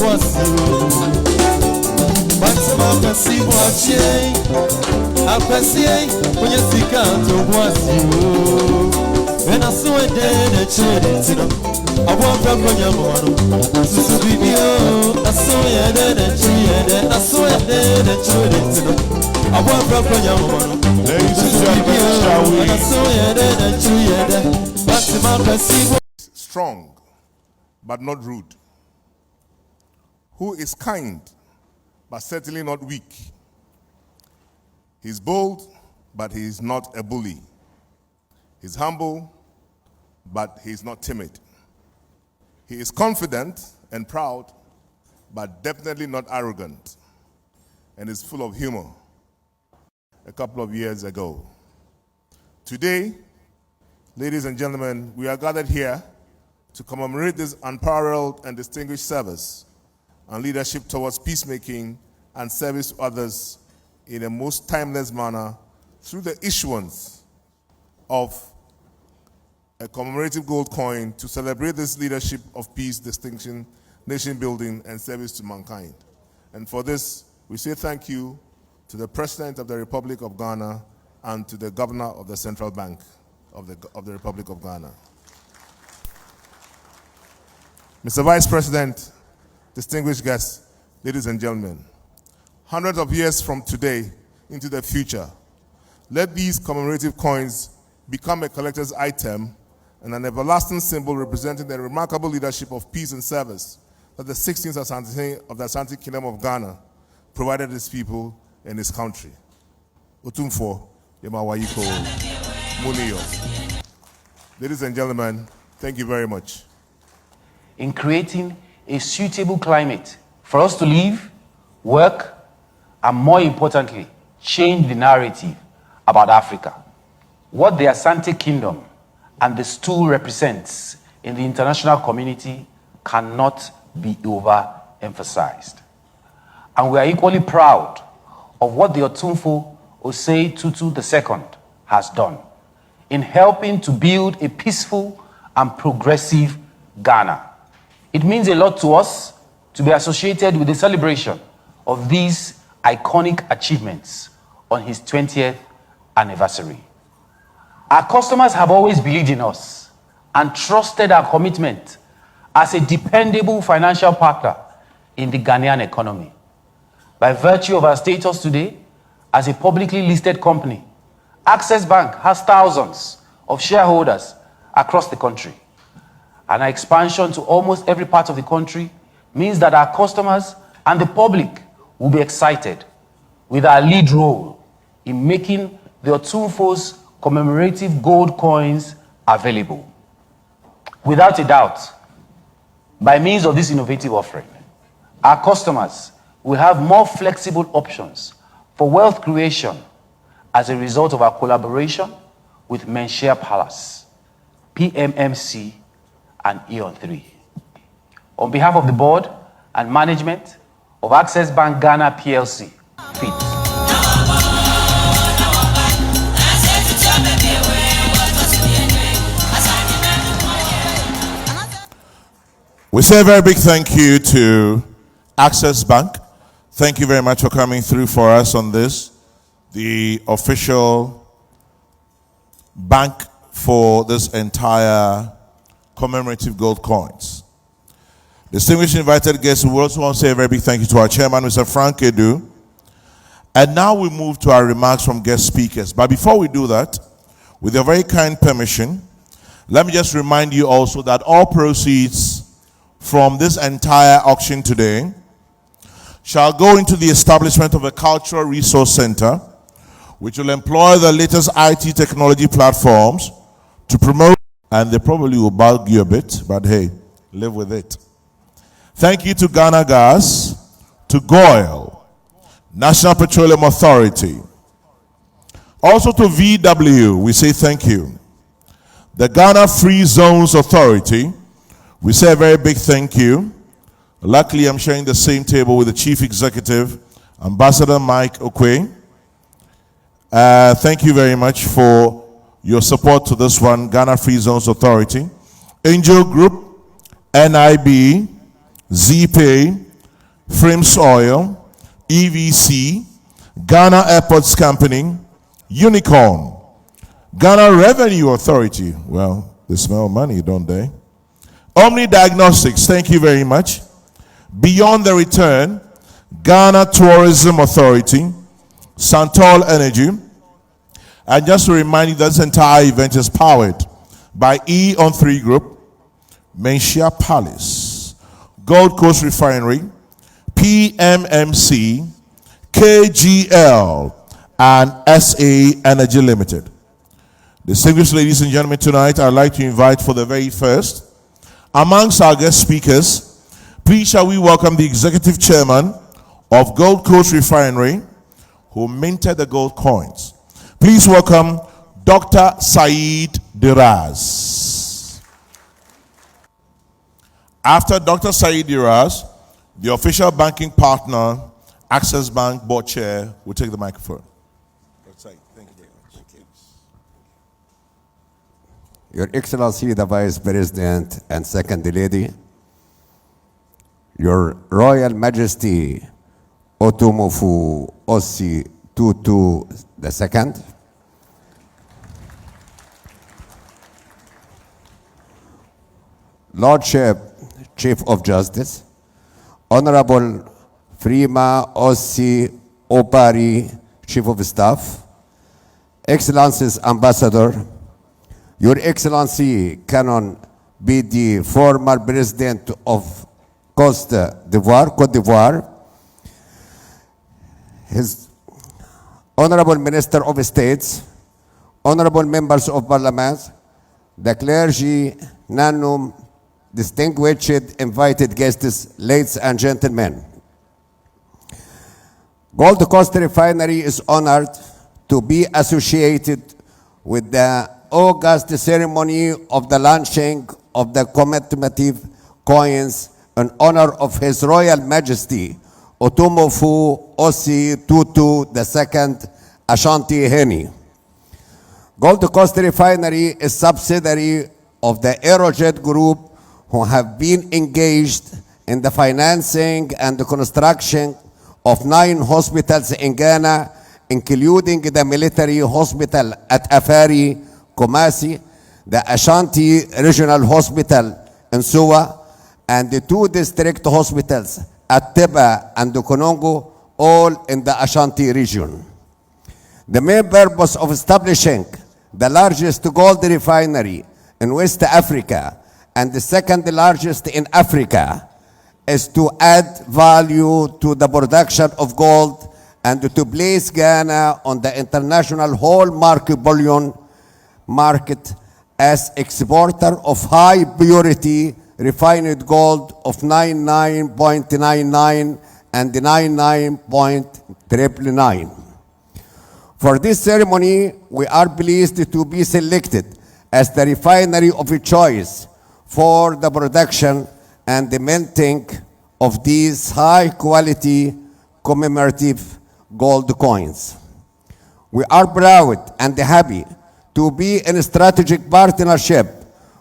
was you. Maximum Cassi watching. I when you see can't was you. When I saw it then I tried it. I walked up on your morning. So video, I saw it then I tried it. I saw it then I tried it. I walked up on your morning. Ladies and gentlemen, shall we? I saw it then I tried it. Maximum Cassi. Strong, but not rude. Who is kind, but certainly not weak. He's bold, but he is not a bully. He's humble, but he's not timid. He is confident and proud, but definitely not arrogant, and is full of humor. A couple of years ago. Today, ladies and gentlemen, we are gathered here to commemorate this unparalleled and distinguished service and leadership towards peacemaking and service to others in a most timeless manner through the issuance of a commemorative gold coin to celebrate this leadership of peace, distinction, nation building, and service to mankind. And for this, we say thank you to the President of the Republic of Ghana and to the Governor of the Central Bank of the Republic of Ghana. Mr. Vice President, distinguished guests, ladies and gentlemen, hundreds of years from today into the future, let these commemorative coins become a collector's item and an everlasting symbol representing the remarkable leadership of peace and service that the 16th Asantehene of the Asante Kingdom of Ghana provided its people and his country. Otumfuo Osei Tutu. Ladies and gentlemen, thank you very much. In creating a suitable climate for us to live, work, and more importantly, change the narrative about Africa. What the Asante Kingdom and the stool represents in the international community cannot be overemphasized. And we are equally proud of what the Otumfuo Osei Tutu II has done in helping to build a peaceful and progressive Ghana. It means a lot to us to be associated with the celebration of these iconic achievements on his 20th anniversary. Our customers have always believed in us and trusted our commitment as a dependable financial partner in the Ghanaian economy. By virtue of our status today as a publicly listed company, Access Bank has thousands of shareholders across the country. And our expansion to almost every part of the country means that our customers and the public will be excited with our lead role in making the Otumfuo's commemorative gold coins available. Without a doubt, by means of this innovative offering, our customers will have more flexible options for wealth creation as a result of our collaboration with Menshia Palace, PMMC, and Eon 3. On behalf of the board and management of Access Bank Ghana PLC, FIT. We say a very big thank you to Access Bank. Thank you very much for coming through for us on this, the official bank for this entire commemorative gold coins. Distinguished invited guests, we also want to say a very big thank you to our chairman, Mr. Frank Edu. And now we move to our remarks from guest speakers. But before we do that, with your very kind permission, let me just remind you also that all proceeds from this entire auction today shall go into the establishment of a cultural resource center, which will employ the latest IT technology platforms to promote, and they probably will bug you a bit, but hey, live with it. Thank you to Ghana Gas, to GOIL, National Petroleum Authority. Also to VW, we say thank you. The Ghana Free Zones Authority, we say a very big thank you. Luckily, I'm sharing the same table with the Chief Executive, Ambassador Mike Okwe. Thank you very much for your support to this one, Ghana Free Zones Authority. Angel Group, NIB, ZPay, Frames Oil, EVC, Ghana Airports Company, Unicorn, Ghana Revenue Authority. Well, they smell money, don't they? Omni Diagnostics, thank you very much. Beyond the Return, Ghana Tourism Authority, Santol Energy. And just to remind you that this entire event is powered by E on3 Group, Menchia Palace, Gold Coast Refinery, PMMC, KGL, and SA Energy Limited. Distinguished ladies and gentlemen, tonight I'd like to invite for the very first, amongst our guest speakers, please shall we welcome the Executive Chairman of Gold Coast Refinery, who minted the gold coins. Please welcome Dr. Said Diraz. After Dr. Said Diraz, the official banking partner, Access Bank Board Chair, will take the microphone. Dr. Said, thank you very much. Thank you. Your Excellency, the Vice President and Second Lady, Your Royal Majesty Otumfuo Osei Tutu II, Lordship Chief of Justice, Honorable Freema Osei Opari, Chief of Staff, Excellencies Ambassador, Your Excellency Canon be the former President of Cote d'Ivoire, His Honorable Minister of States, Honorable Members of Parliament, the clergy, nanum, distinguished invited guests, ladies and gentlemen. Gold Coast Refinery is honored to be associated with the August ceremony of the launching of the commemorative coins in honor of His Royal Majesty Otumfuo Osei Tutu II, Asantehene. Gold Coast Refinery is subsidiary of the Aerojet Group, who have been engaged in the financing and the construction of 9 hospitals in Ghana, including the military hospital at Afari, Kumasi, the Ashanti Regional Hospital in Suwa, and the 2 district hospitals at Teba and Konongo, all in the Ashanti region. The main purpose of establishing the largest gold refinery in West Africa and the second largest in Africa is to add value to the production of gold and to place Ghana on the international hallmark bullion market as exporter of high purity refined gold of 99.99 and 99.999. For this ceremony, we are pleased to be selected as the refinery of choice for the production and the minting of these high-quality commemorative gold coins. We are proud and happy to be in a strategic partnership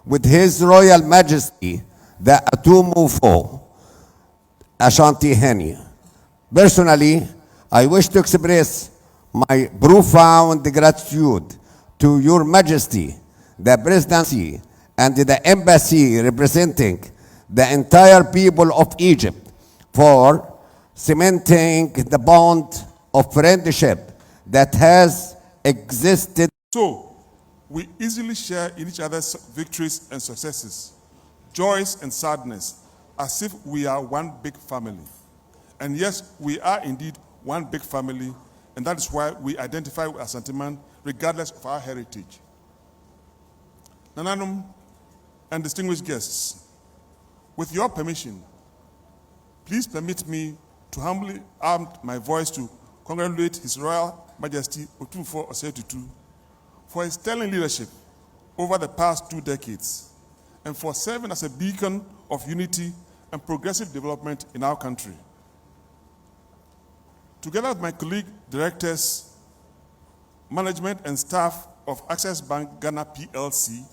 with His Royal Majesty, the Otumfuo Asantehene. Personally, I wish to express my profound gratitude to Your Majesty, the Presidency, and the Embassy representing the entire people of Egypt for cementing the bond of friendship that has existed. So, we easily share in each other's victories and successes, joys and sadness, as if we are one big family. And yes, we are indeed one big family, and that is why we identify with Asantehene regardless of our heritage. Nananum and distinguished guests, with your permission, please permit me to humbly add my voice to congratulate His Royal Majesty Otumfuo Osei Tutu for his sterling leadership over the past 2 decades and for serving as a beacon of unity and progressive development in our country. Together with my colleague directors, management and staff of Access Bank Ghana PLC,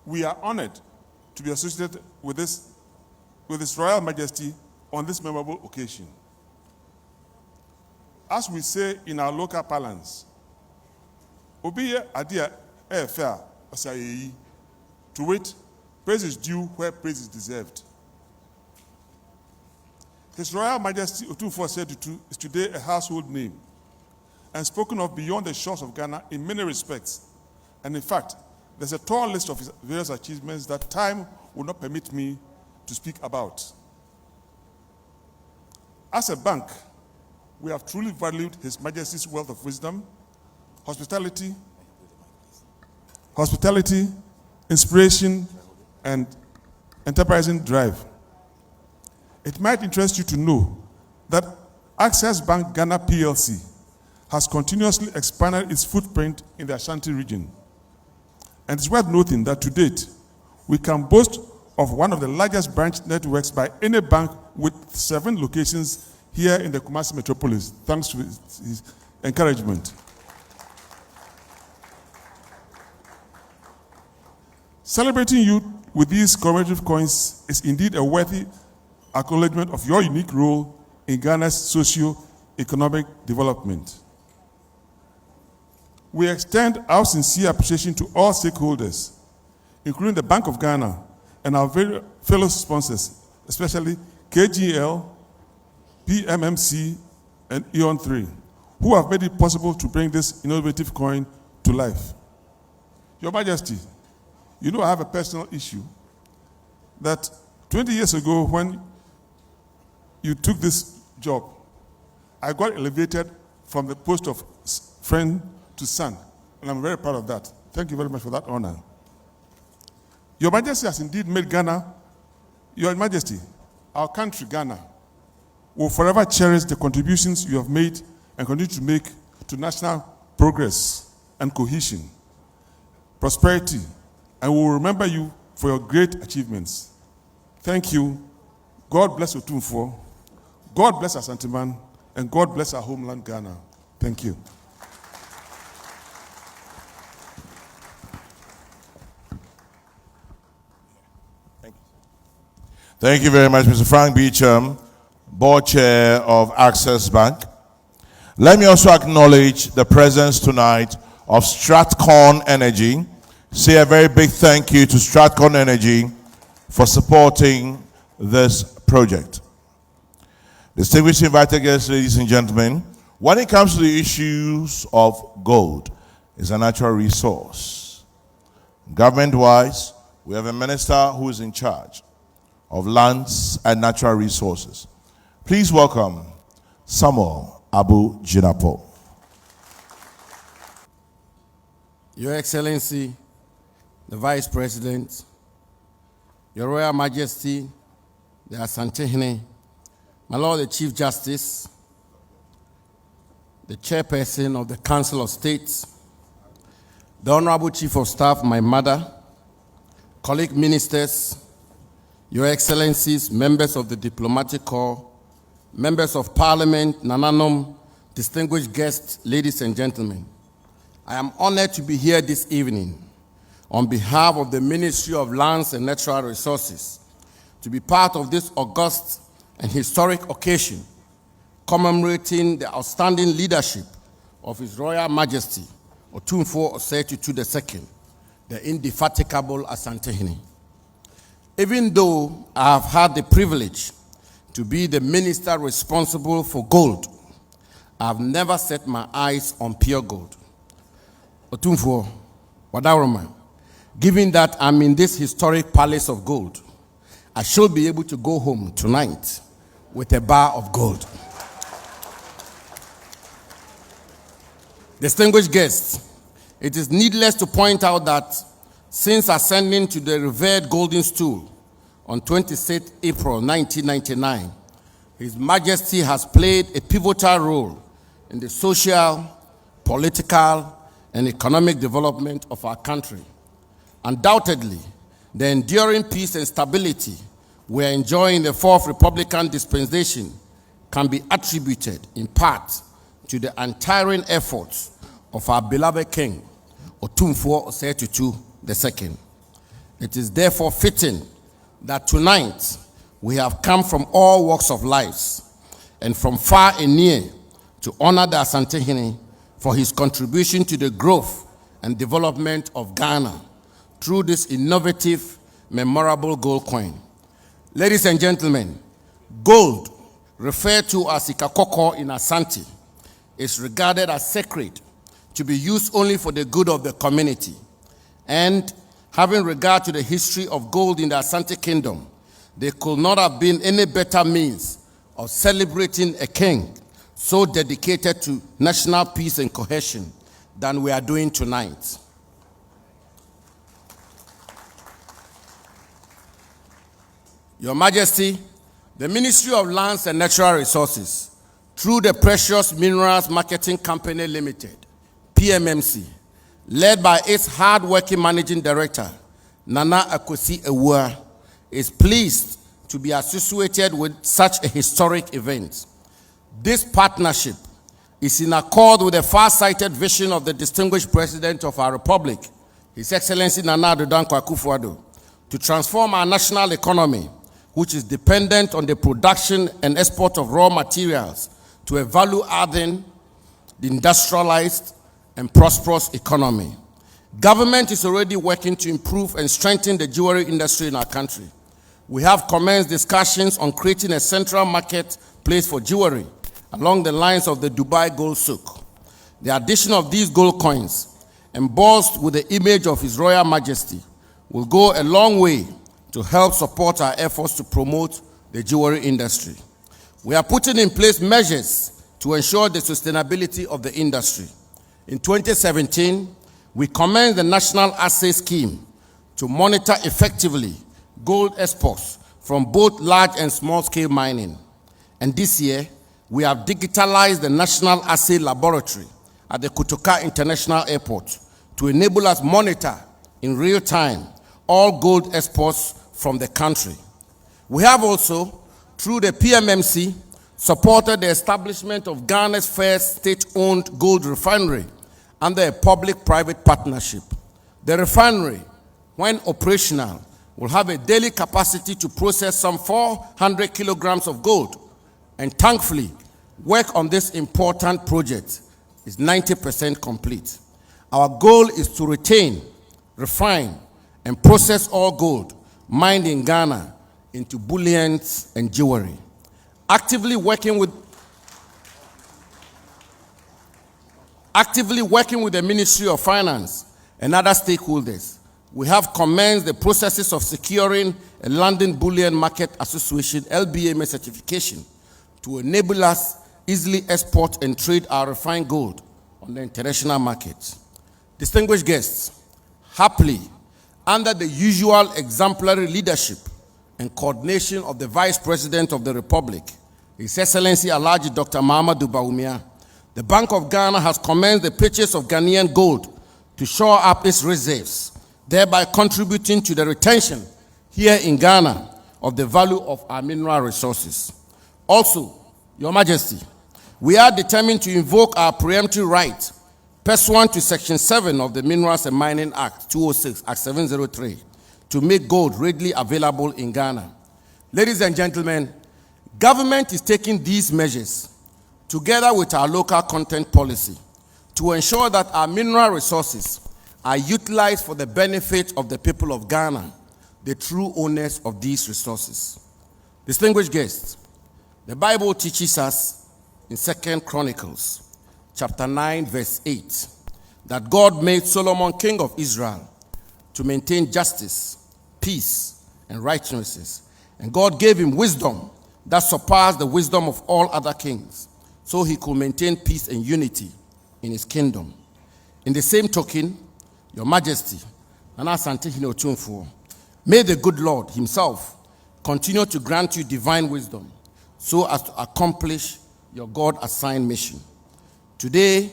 we are honored to be associated with His Royal Majesty on this memorable occasion. As we say in our local parlance, Obiye adia fair osayeyi, to wit, praise is due where praise is deserved. His Royal Majesty Otumfuo Osei Tutu is today a household name and spoken of beyond the shores of Ghana in many respects. And in fact, there's a tall list of his various achievements that time will not permit me to speak about. As a bank, we have truly valued His Majesty's wealth of wisdom, hospitality, inspiration, and enterprising drive. It might interest you to know that Access Bank Ghana PLC has continuously expanded its footprint in the Ashanti region. And it's worth noting that to date, we can boast of one of the largest branch networks by any bank with 7 locations here in the Kumasi metropolis, thanks to his encouragement. Celebrating you with these commemorative coins is indeed a worthy acknowledgement of your unique role in Ghana's socio-economic development. We extend our sincere appreciation to all stakeholders, including the Bank of Ghana and our very fellow sponsors, especially KGL, PMMC, and EON 3, who have made it possible to bring this innovative coin to life. Your Majesty, you know I have a personal issue that 20 years ago when you took this job, I got elevated from the post of friend to son, and I'm very proud of that. Thank you very much for that honor. Your Majesty has indeed made Ghana, Your Majesty, our country, Ghana, will forever cherish the contributions you have made and continue to make to national progress and cohesion, prosperity, and we will remember you for your great achievements. Thank you. God bless Otumfuo. God bless Asantehene, and God bless our homeland, Ghana. Thank you. Thank you very much, Mr. Frank Beecham, Board Chair of Access Bank. Let me also acknowledge the presence tonight of Stratcon Energy. Say a very big thank you to Stratcon Energy for supporting this project. Distinguished invited guests, ladies and gentlemen, when it comes to the issues of gold, it's a natural resource. Government-wise, we have a minister who is in charge of lands and natural resources. Please welcome Samuel Abu Jinapo. Your Excellency, the Vice President, Your Royal Majesty, the Asantehene, my Lord the Chief Justice, the Chairperson of the Council of States, the Honorable Chief of Staff, my mother, colleague ministers, Your Excellencies, members of the Diplomatic Corps, members of Parliament, Nananom, distinguished guests, ladies and gentlemen. I am honored to be here this evening on behalf of the Ministry of Lands and Natural Resources to be part of this august and historic occasion commemorating the outstanding leadership of His Royal Majesty Otumfuo Osei Tutu II, the indefatigable Asantehene. Even though I have had the privilege to be the minister responsible for gold, I have never set my eyes on pure gold. Otumfuo, Wadaroma, given that I'm in this historic palace of gold, I should be able to go home tonight with a bar of gold. Distinguished guests, it is needless to point out that since ascending to the revered golden stool on 26 April 1999, His Majesty has played a pivotal role in the social, political, and economic development of our country. Undoubtedly, the enduring peace and stability we are enjoying in the Fourth Republican dispensation can be attributed in part to the untiring efforts of our beloved King, Otumfuo Osei Tutu II. It is therefore fitting that tonight we have come from all walks of life and from far and near to honor the Asantehene for his contribution to the growth and development of Ghana through this innovative, memorable gold coin. Ladies and gentlemen, gold, referred to as ikakoko in Asante, is regarded as sacred, to be used only for the good of the community. And having regard to the history of gold in the Asante Kingdom, there could not have been any better means of celebrating a king so dedicated to national peace and cohesion than we are doing tonight. Your Majesty, the Ministry of Lands and Natural Resources, through the Precious Minerals Marketing Company Limited, PMMC, led by its hard-working Managing Director, Nana Akosi Ewua, is pleased to be associated with such a historic event. This partnership is in accord with the far-sighted vision of the distinguished President of our Republic, His Excellency Nana Addo Dankwa Akufo-Addo, to transform our national economy, which is dependent on the production and export of raw materials, to a value-adding, industrialized, and prosperous economy. Government is already working to improve and strengthen the jewelry industry in our country. We have commenced discussions on creating a central marketplace for jewelry along the lines of the Dubai Gold Souk. The addition of these gold coins, embossed with the image of His Royal Majesty, will go a long way to help support our efforts to promote the jewelry industry. We are putting in place measures to ensure the sustainability of the industry. In 2017, we commenced the National Assay Scheme to monitor effectively gold exports from both large and small-scale mining. And this year, we have digitalized the National Assay Laboratory at the Kotoka International Airport to enable us monitor in real time all gold exports from the country. We have also, through the PMMC, supported the establishment of Ghana's first state-owned gold refinery under a public-private partnership. The refinery, when operational, will have a daily capacity to process some 400 kilograms of gold. And thankfully, work on this important project is 90% complete. Our goal is to retain, refine, and process all gold mined in Ghana into bullions and jewelry. Actively working with the Ministry of Finance and other stakeholders, we have commenced the processes of securing a London Bullion Market Association LBMA certification to enable us easily export and trade our refined gold on the international market. Distinguished guests, happily, under the usual exemplary leadership and coordination of the Vice President of the Republic, His Excellency Alhaji Dr. Mahamudu Bawumia, the Bank of Ghana has commenced the purchase of Ghanaian gold to shore up its reserves, thereby contributing to the retention here in Ghana of the value of our mineral resources. Also, Your Majesty, we are determined to invoke our preemptive right pursuant to Section 7 of the Minerals and Mining Act 206, Act 703, to make gold readily available in Ghana. Ladies and gentlemen, government is taking these measures together with our local content policy to ensure that our mineral resources are utilized for the benefit of the people of Ghana, the true owners of these resources. Distinguished guests, the Bible teaches us in 2 Chronicles, chapter 9, verse 8, that God made Solomon king of Israel to maintain justice, peace, and righteousness. And God gave him wisdom that surpassed the wisdom of all other kings, so he could maintain peace and unity in his kingdom. In the same token, Your Majesty, Nana Asantehene Otumfuo, may the good Lord himself continue to grant you divine wisdom so as to accomplish your God-assigned mission. Today,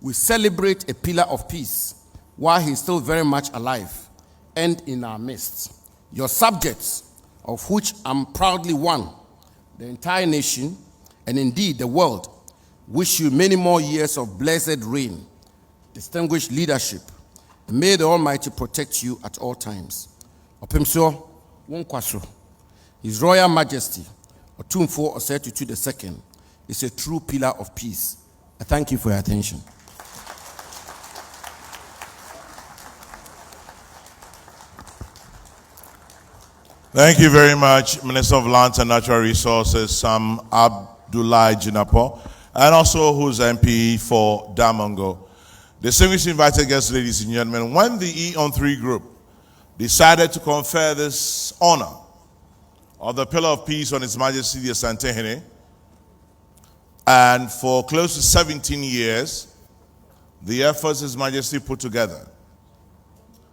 we celebrate a pillar of peace while he is still very much alive and in our midst. Your subjects, of which I'm proudly one, the entire nation, and indeed the world, wish you many more years of blessed reign, distinguished leadership, and may the Almighty protect you at all times. Opemso, wonkwaso, His Royal Majesty Otumfuo Osei Tutu II is a true pillar of peace. I thank you for your attention. Thank you very much, Minister of Lands and Natural Resources, Sam Abdullahi Jinapo, and also who's MP for Damongo. Distinguished invited guests, ladies and gentlemen, when the E-on-3 group decided to confer this honor of the Pillar of Peace on His Majesty the Asantehene, and for close to 17 years, the efforts His Majesty put together,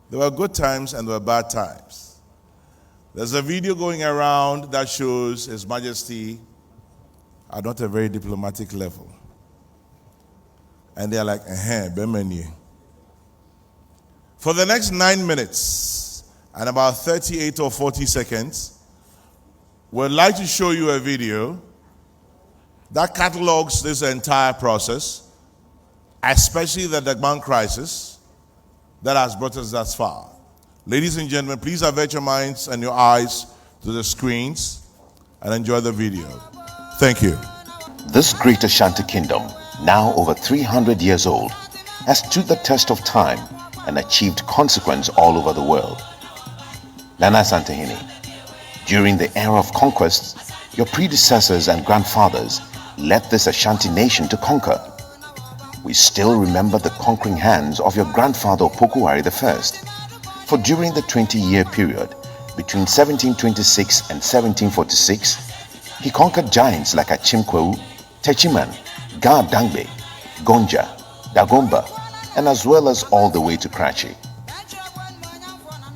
there were good times and there were bad times. There's a video going around that shows His Majesty at not a very diplomatic level. And they're like, Bemeni. For the next 9 minutes and about 38 or 40 seconds, we'd like to show you a video that catalogs this entire process, especially the Dagbon crisis that has brought us thus far. Ladies and gentlemen, please avert your minds and your eyes to the screens and enjoy the video. Thank you. This great Ashanti kingdom, now over 300 years old, has stood the test of time and achieved consequence all over the world. Nana Asantehene, during the era of conquest, your predecessors and grandfathers led this Ashanti nation to conquer. We still remember the conquering hands of your grandfather Opokuwari I, for during the 20-year period between 1726 and 1746, he conquered giants like Achimkwewu, Techiman, Ga Dangbe, Gonja, Dagomba, and as well as all the way to Karachi.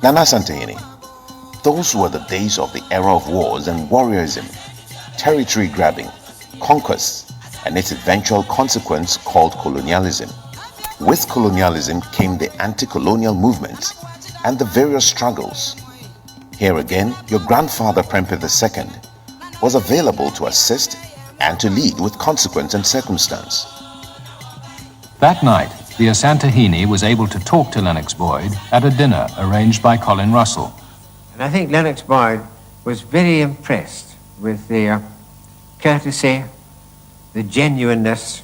Nana Asantehene, those were the days of the era of wars and warriorism, territory grabbing, conquest, and its eventual consequence called colonialism. With colonialism came the anti-colonial movements and the various struggles. Here again, your grandfather Prempeh II was available to assist and to lead with consequence and circumstance. That night, the Asantehene was able to talk to Lennox Boyd at a dinner arranged by Colin Russell. And I think Lennox Boyd was very impressed with the courtesy, the genuineness,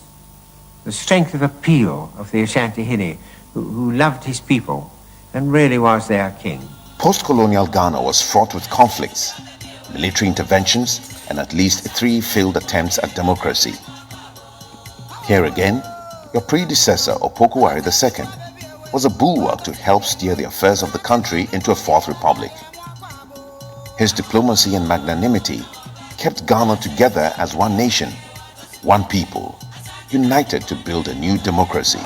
the strength of appeal of the Asantehene, who loved his people and really was their king. Post-colonial Ghana was fraught with conflicts, military interventions, and at least 3 failed attempts at democracy. Here again, your predecessor Opokuwari II was a bulwark to help steer the affairs of the country into a 4th republic. His diplomacy and magnanimity kept Ghana together as one nation, one people, united to build a new democracy.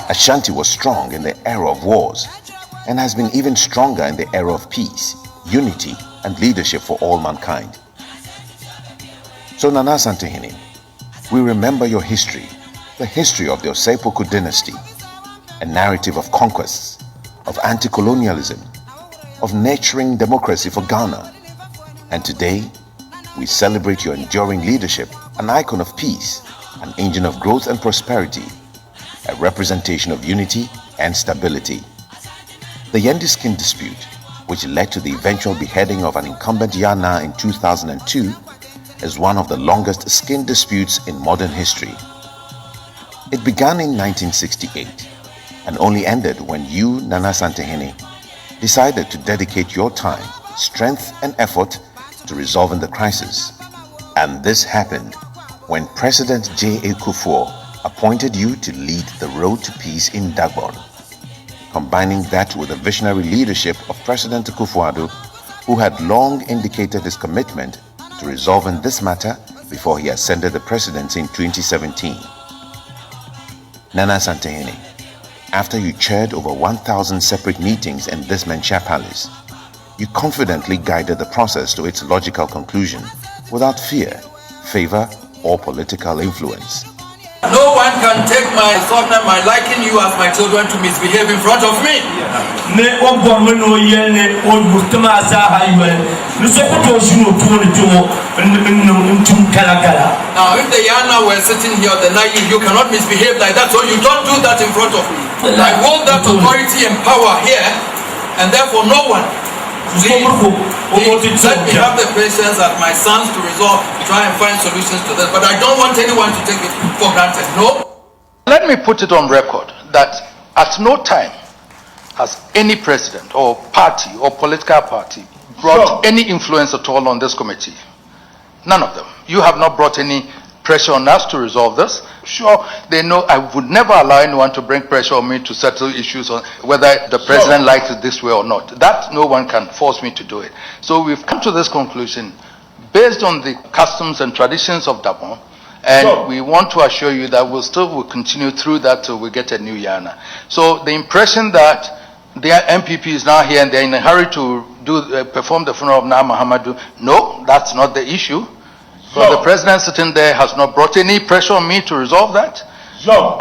Ashanti was strong in the era of wars and has been even stronger in the era of peace, unity, and leadership for all mankind. So Nana Asantehene, we remember your history, the history of the Osei Tutu dynasty, a narrative of conquests, of anti-colonialism, of nurturing democracy for Ghana. And today, we celebrate your enduring leadership, an icon of peace, an engine of growth and prosperity, a representation of unity and stability. The Yendi skin dispute, which led to the eventual beheading of an incumbent Yana in 2002, is one of the longest skin disputes in modern history. It began in 1968 and only ended when you, Nana Asantehene, decided to dedicate your time, strength, and effort to resolving the crisis. And this happened when President J.A. Kufuor appointed you to lead the road to peace in Dagbon, combining that with the visionary leadership of President Kufuor, who had long indicated his commitment to resolving this matter before he ascended the presidency in 2017. Nana Asantehene, after you chaired over 1,000 separate meetings in this Mencha Palace, you confidently guided the process to its logical conclusion without fear, favor, or political influence. No one can take my thought and my liking you as my children to misbehave in front of me. Now, if the Yana were sitting here, then you cannot misbehave like that, so you don't do that in front of me. I hold that authority and power here, and therefore no one Please let me have the patience and my sons to resolve, try and find solutions to this. But I don't want anyone to take it for granted. No. Let me put it on record that at no time has any president or party or political party brought any influence at all on this committee. None of them. You have not brought any pressure on us to resolve this. Sure, they know I would never allow anyone to bring pressure on me to settle issues on whether the president likes it this way or not. That no one can force me to do it. So we've come to this conclusion based on the customs and traditions of Dagbon, and we want to assure you that we'll continue through that till we get a new Yana. So the impression that the MPP is now here and they're in a hurry to perform the funeral of Na Muhammadu, no, that's not the issue. So the president sitting there has not brought any pressure on me to resolve that.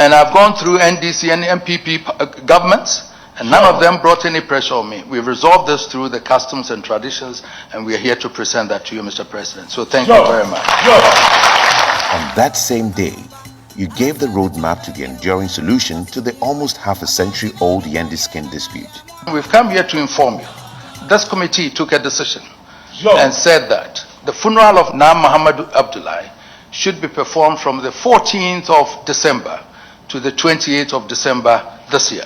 And I've gone through NDC and MPP governments, and none of them brought any pressure on me. We've resolved this through the customs and traditions, and we are here to present that to you, Mr. President. So thank you very much. On that same day, you gave the roadmap to the enduring solution to the almost half a century old Yendi skin dispute. We've come here to inform you. This committee took a decision and said that the funeral of Na Muhammadu Abdullahi should be performed from the 14th of December to the 28th of December this year.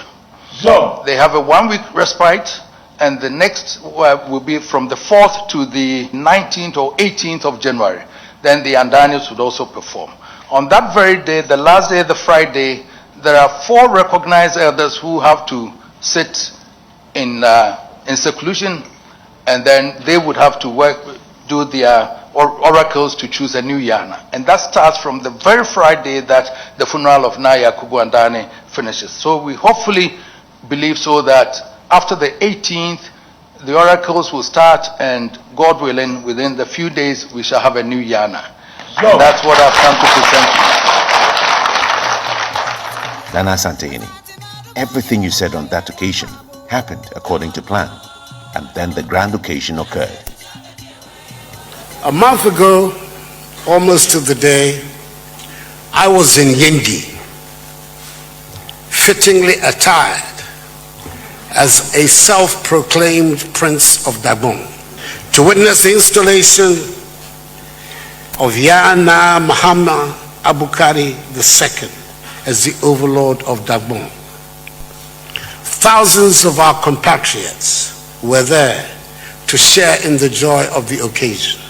They have a 1-week respite, and the next will be from the 4th to the 19th or 18th of January. Then the Andanis would also perform. On that very day, the last day, the Friday, there are 4 recognized elders who have to sit in seclusion, and then they would have to do their oracles to choose a new Yana. And that starts from the very Friday that the funeral of Na Yakubu Andane finishes. So we hopefully believe so that after the 18th, the oracles will start, and God willing, within the few days, we shall have a new Yana. And that's what I've come to present to you. Nana Asantehene, everything you said on that occasion happened according to plan, and then the grand occasion occurred. A month ago, almost to the day, I was in Yendi, fittingly attired as a self-proclaimed Prince of Dagbon, to witness the installation of Yana Muhammad Abukari II as the overlord of Dagbon. Thousands of our compatriots were there to share in the joy of the occasion.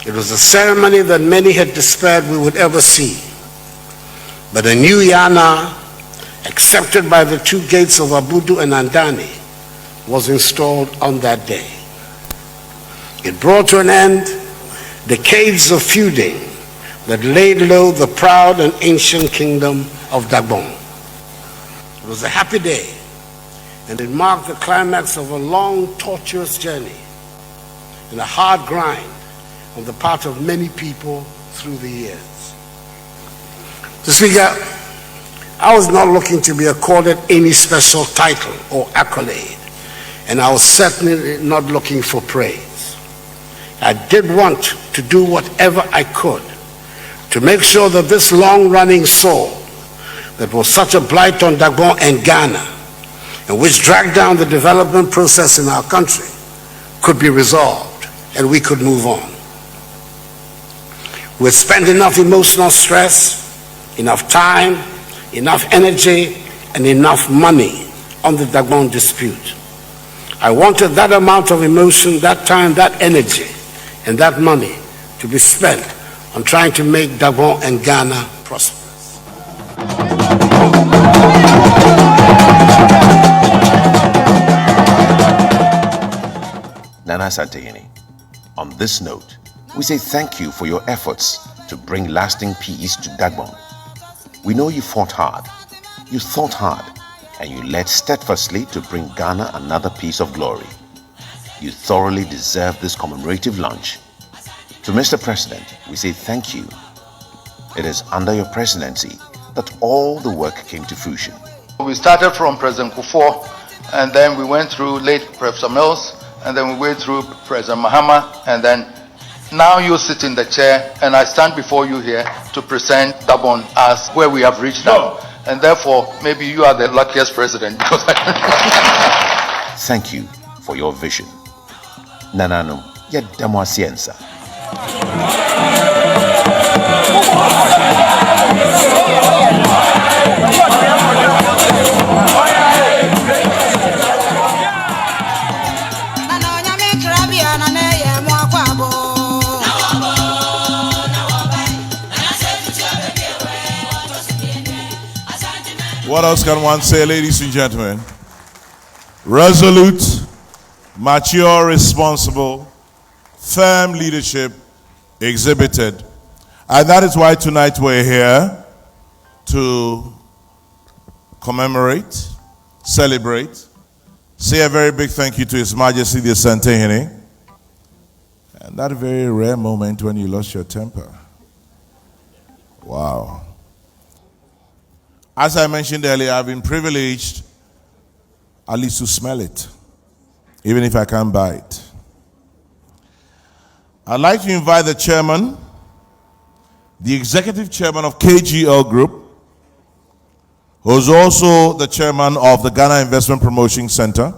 It was a ceremony that many had despaired we would ever see. But a new Yana, accepted by the 2 gates of Abudu and Andani, was installed on that day. It brought to an end decades of feuding that laid low the proud and ancient kingdom of Dagbon. It was a happy day, and it marked the climax of a long, tortuous journey and a hard grind on the part of many people through the years. Mr. Speaker, I was not looking to be accorded any special title or accolade, and I was certainly not looking for praise. I did want to do whatever I could to make sure that this long-running sore that was such a blight on Dagbon and Ghana, and which dragged down the development process in our country, could be resolved and we could move on. We had spent enough emotional stress, enough time, enough energy, and enough money on the Dagbon dispute. I wanted that amount of emotion, that time, that energy, and that money to be spent on trying to make Dagbon and Ghana prosperous. Nana Asantehene, on this note, we say thank you for your efforts to bring lasting peace to Dagbon. We know you fought hard, you thought hard, and you led steadfastly to bring Ghana another piece of glory. You thoroughly deserve this commemorative lunch. To Mr. President, we say thank you. It is under your presidency that all the work came to fruition. We started from President Kufuor, and then we went through late Professor Mills, and then we went through President Mahama, and then now you sit in the chair, and I stand before you here to present Dagbon as where we have reached now. And therefore, maybe you are the luckiest president. Thank you for your vision. Nanano, yedamo asiensa. What else can one say, ladies and gentlemen? Resolute, mature, responsible, firm leadership exhibited. And that is why tonight we're here to commemorate, celebrate, say a very big thank you to His Majesty the Asantehene. And that very rare moment when you lost your temper. Wow. As I mentioned earlier, I've been privileged at least to smell it, even if I can't buy it. I'd like to invite the chairman, the executive chairman of KGL Group, who's also the chairman of the Ghana Investment Promotion Center,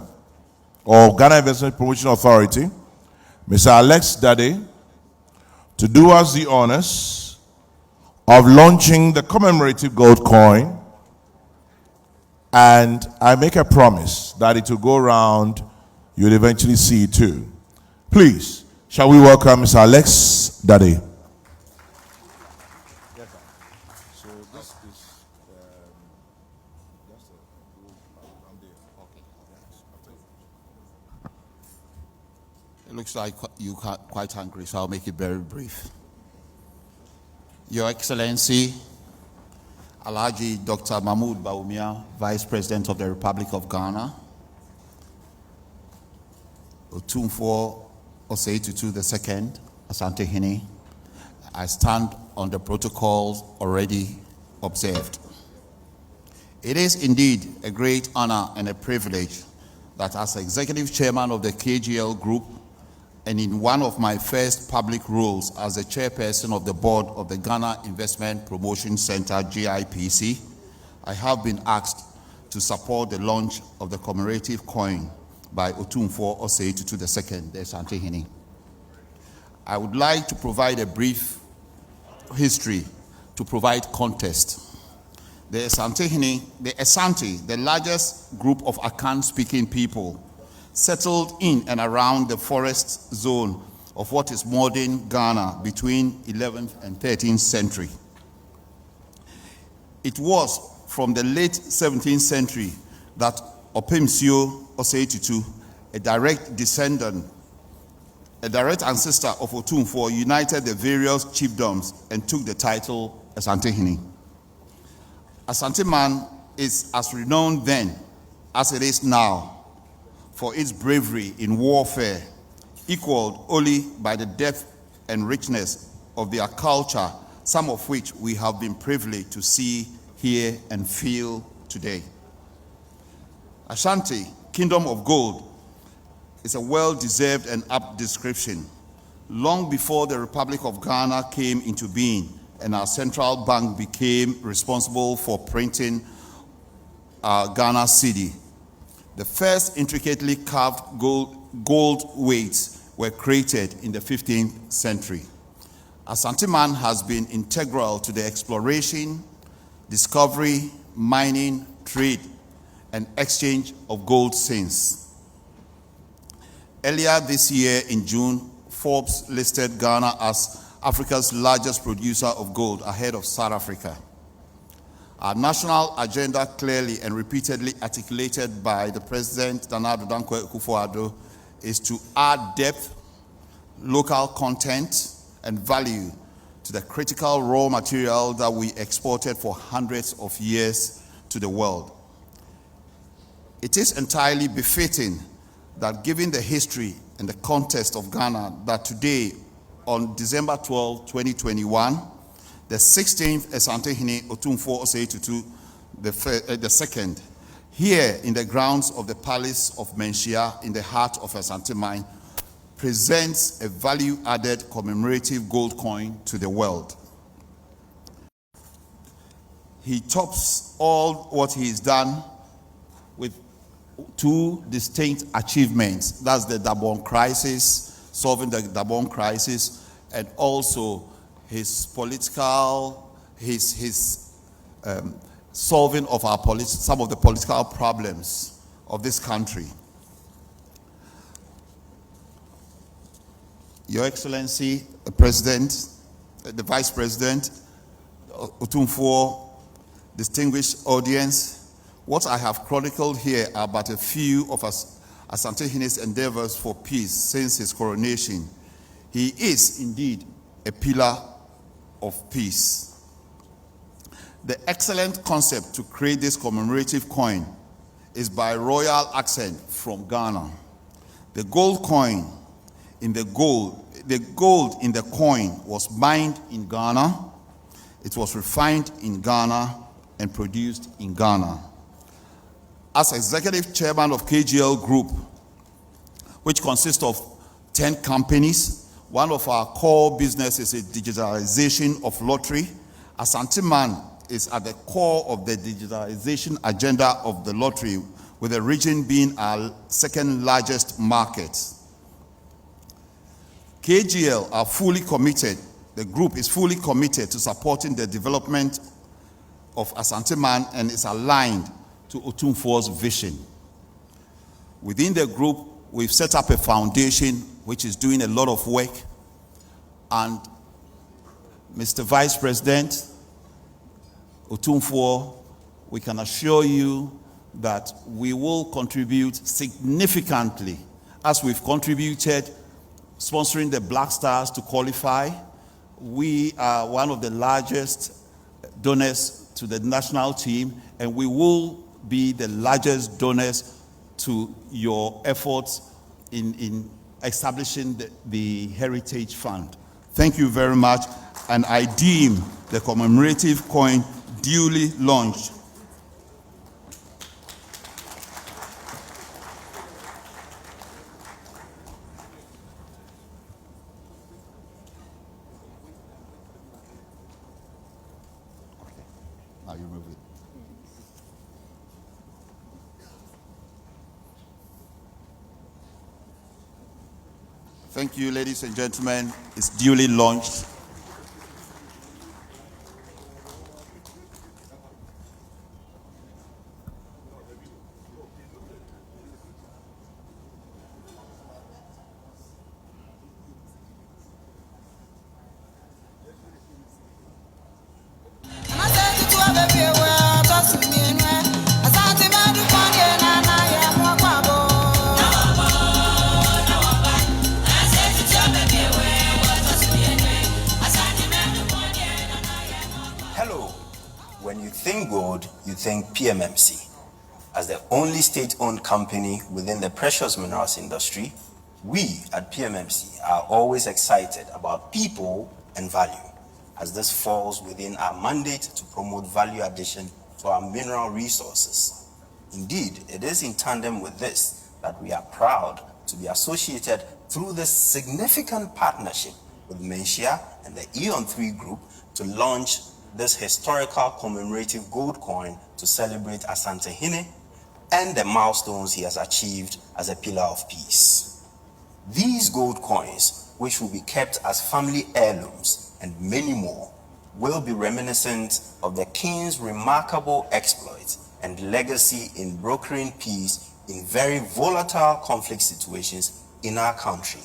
or Ghana Investment Promotion Authority, Mr. Alex Dade, to do us the honors of launching the commemorative gold coin. And I make a promise that it will go around, you'll eventually see it too. Please, shall we welcome Mr. Alex Dade? So this is It looks like you're quite hungry, so I'll make it very brief. Your Excellency, Alhaji Dr. Mahmoud Bawumia, Vice President of the Republic of Ghana, Otumfuo Osei Tutu II, Asantehene, I stand on the protocols already observed. It is indeed a great honor and a privilege that as Executive Chairman of the KGL Group and in one of my first public roles as the chairperson of the board of the Ghana Investment Promotion Center, GIPC, I have been asked to support the launch of the commemorative coin by Otumfuo Osei Tutu II, the Asantehene. I would like to provide a brief history to provide context. The Asantehene, the Asante, the largest group of Akan-speaking people, settled in and around the forest zone of what is modern Ghana between 11th and 13th century. It was from the late 17th century that Opemsio Osei Tutu, a direct descendant, a direct ancestor of Otumfuo, united the various chiefdoms and took the title Asantehene. Asanteman is as renowned then as it is now for its bravery in warfare, equaled only by the depth and richness of their culture, some of which we have been privileged to see, hear, and feel today. Ashanti, Kingdom of Gold, is a well-deserved and apt description. Long before the Republic of Ghana came into being and our central bank became responsible for printing our Ghana cedi, the first intricately carved gold weights were created in the 15th century. Asanteman has been integral to the exploration, discovery, mining, trade, and exchange of gold since. Earlier this year in June, Forbes listed Ghana as Africa's largest producer of gold ahead of South Africa. Our national agenda, clearly and repeatedly articulated by the President Nana Addo Dankwa Akufo-Addo, is to add depth, local content, and value to the critical raw material that we exported for hundreds of years to the world. It is entirely befitting that given the history and the context of Ghana, that today, on December 12, 2021, the 16th Asantehene Otumfuo Osei Tutu II, here in the grounds of the Palace of Menchia in the heart of Asante Mine, presents a value-added commemorative gold coin to the world. He tops all what he's done with two distinct achievements. That's the Dagbon crisis, solving the Dagbon crisis, and also his political, solving of some of the political problems of this country. Your Excellency, the President, the Vice President, Otumfuo, distinguished audience, what I have chronicled here are but a few of Asantehene's endeavors for peace since his coronation. He is indeed a pillar of peace. The excellent concept to create this commemorative coin is by royal accent from Ghana. The gold in the coin was mined in Ghana, it was refined in Ghana, and produced in Ghana. As executive chairman of KGL Group, which consists of 10 companies, one of our core businesses is digitalization of lottery. Asantehene is at the core of the digitalization agenda of the lottery, with the region being our second largest market. KGL are fully committed, the group is fully committed to supporting the development of Asantehene and is aligned to Otumfuo's vision. Within the group, we've set up a foundation which is doing a lot of work, and Mr. Vice President Otumfuo, we can assure you that we will contribute significantly, as we've contributed sponsoring the Black Stars to qualify. We are one of the largest donors to the national team, and we will be the largest donors to your efforts in establishing the Heritage Fund. Thank you very much, and I deem the commemorative coin duly launched. Now you remove it. Thank you, ladies and gentlemen. It's duly launched. You think PMMC. As the only state-owned company within the precious minerals industry, we at PMMC are always excited about people and value, as this falls within our mandate to promote value addition to our mineral resources. Indeed, it is in tandem with this that we are proud to be associated through this significant partnership with Mensia and the Eon 3 Group to launch this historical commemorative gold coin to celebrate Asantehene and the milestones he has achieved as a pillar of peace. These gold coins, which will be kept as family heirlooms and many more, will be reminiscent of the king's remarkable exploits and legacy in brokering peace in very volatile conflict situations in our country.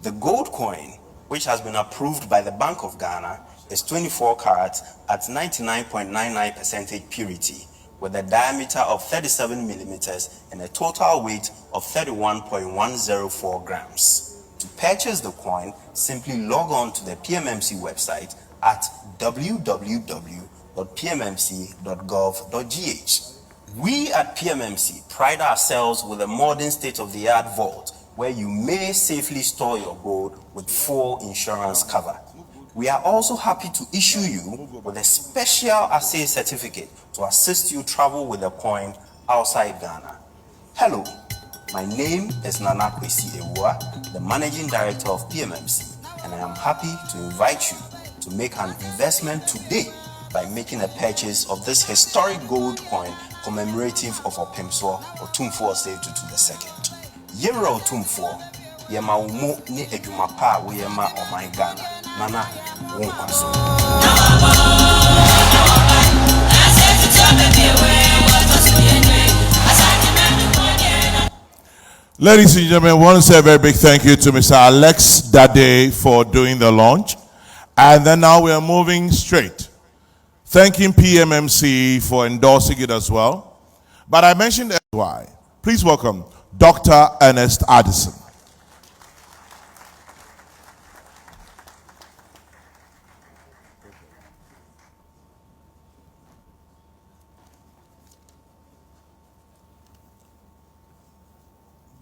The gold coin, which has been approved by the Bank of Ghana, is 24 carats at 99.99% purity, with a diameter of 37 millimeters and a total weight of 31.104 grams. To purchase the coin, simply log on to the PMMC website at www.pmmc.gov.gh. We at PMMC pride ourselves with a modern state-of-the-art vault where you may safely store your gold with full insurance cover. We are also happy to issue you with a special assay certificate to assist you travel with the coin outside Ghana. Hello, my name is Nana Kwesi Ewua, the Managing Director of PMMC, and I am happy to invite you to make an investment today by making a purchase of this historic gold coin commemorative of Majesty Otumfuo Osei Tutu II. Yemra Otumfuo, yema umu ni edumapa we yema oman Ghana. Nana wonkwaso. Ladies and gentlemen, I want to say a very big thank you to Mr. Alex Dade for doing the launch. And then now we are moving straight. Thanking PMMC for endorsing it as well. But I mentioned why. Please welcome Dr. Ernest Addison.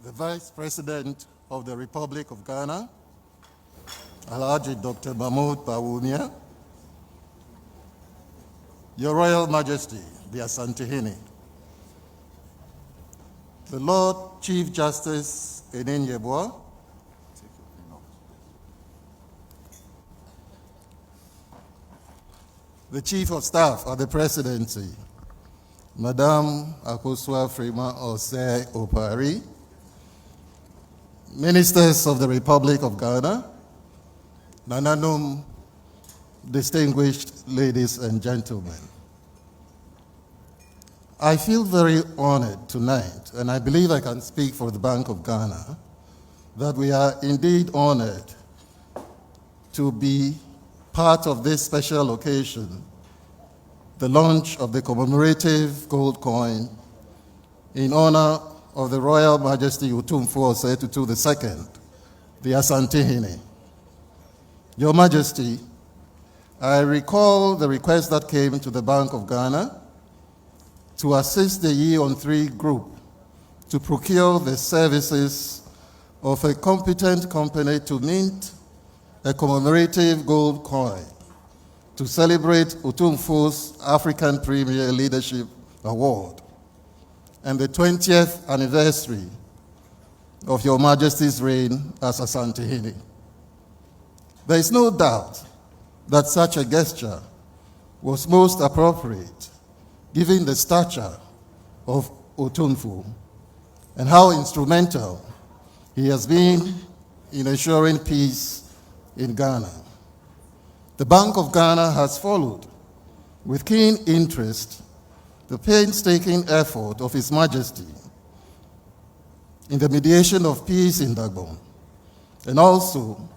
The Vice President of the Republic of Ghana, Alhaji Dr. Mahmoud Bawumia, Your Royal Majesty, the Asantehene, the Lord Chief Justice Enin Yeboah, the Chief of Staff of the Presidency, Madame Akosua Freeman Osei Opari, Ministers of the Republic of Ghana, Nananum, distinguished ladies and gentlemen. I feel very honored tonight, and I believe I can speak for the Bank of Ghana, that we are indeed honored to be part of this special occasion, the launch of the commemorative gold coin in honor of the Royal Majesty Otumfuo Osei Tutu II, the Asantehene. Your Majesty, I recall the request that came to the Bank of Ghana to assist the Ye-on-3 group to procure the services of a competent company to mint a commemorative gold coin to celebrate Otumfuo's African Premier Leadership Award and the 20th anniversary of Your Majesty's reign as Asantehene. There is no doubt that such a gesture was most appropriate given the stature of Otumfuo and how instrumental he has been in ensuring peace in Ghana. The Bank of Ghana has followed with keen interest the painstaking effort of His Majesty in the mediation of peace in Dagbon, and also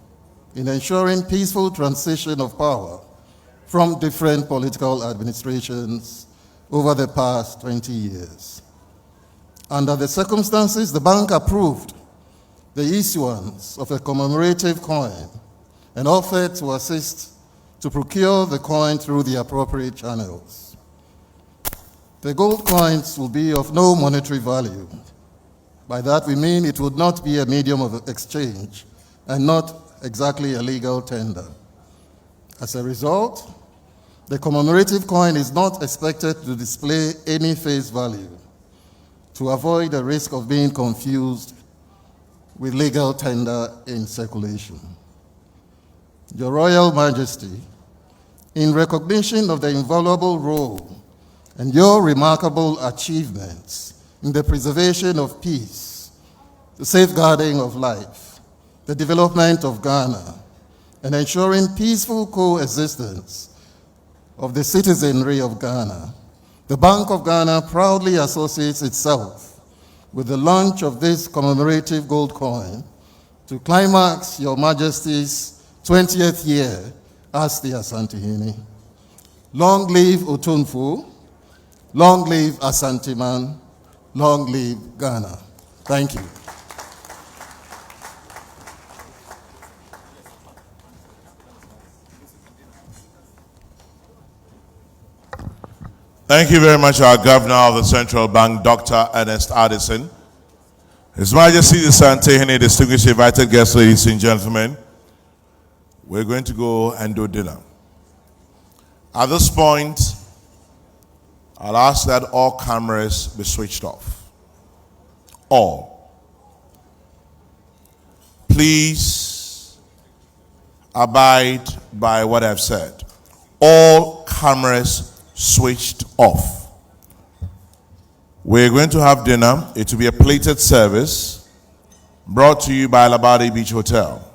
in ensuring peaceful transition of power from different political administrations over the past 20 years. Under the circumstances, the bank approved the issuance of a commemorative coin and offered to assist to procure the coin through the appropriate channels. The gold coins will be of no monetary value. By that we mean it would not be a medium of exchange and not exactly a legal tender. As a result, the commemorative coin is not expected to display any face value to avoid the risk of being confused with legal tender in circulation. Your Royal Majesty, in recognition of the invaluable role and your remarkable achievements in the preservation of peace, the safeguarding of life, the development of Ghana, and ensuring peaceful coexistence of the citizenry of Ghana, the Bank of Ghana proudly associates itself with the launch of this commemorative gold coin to climax Your Majesty's 20th year as the Asantehene. Long live Otumfuo, long live Asanteman, long live Ghana. Thank you. Thank you very much, our Governor of the Central Bank, Dr. Ernest Addison. His Majesty the Asantehene, distinguished invited guests, ladies and gentlemen, we're going to go and do dinner. At this point, I'll ask that all cameras be switched off. All. Please abide by what I've said. all cameras switched off. We're going to have dinner. It will be a plated service brought to you by Labadi Beach Hotel.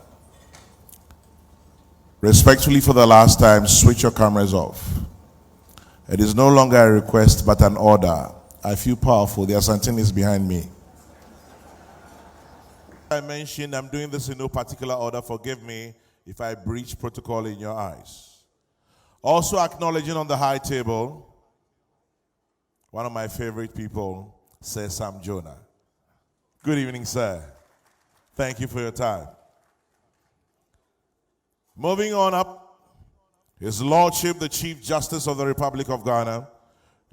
Respectfully, for the last time, switch your cameras off. It is no longer a request but an order. I feel powerful. The Asantehene is behind me. I mentioned I'm doing this in no particular order. Forgive me if I breach protocol in your eyes. Also acknowledging on the high table, one of my favorite people, Sir Sam Jonah. Good evening, sir. Thank you for your time. Moving on up, His Lordship, the Chief Justice of the Republic of Ghana.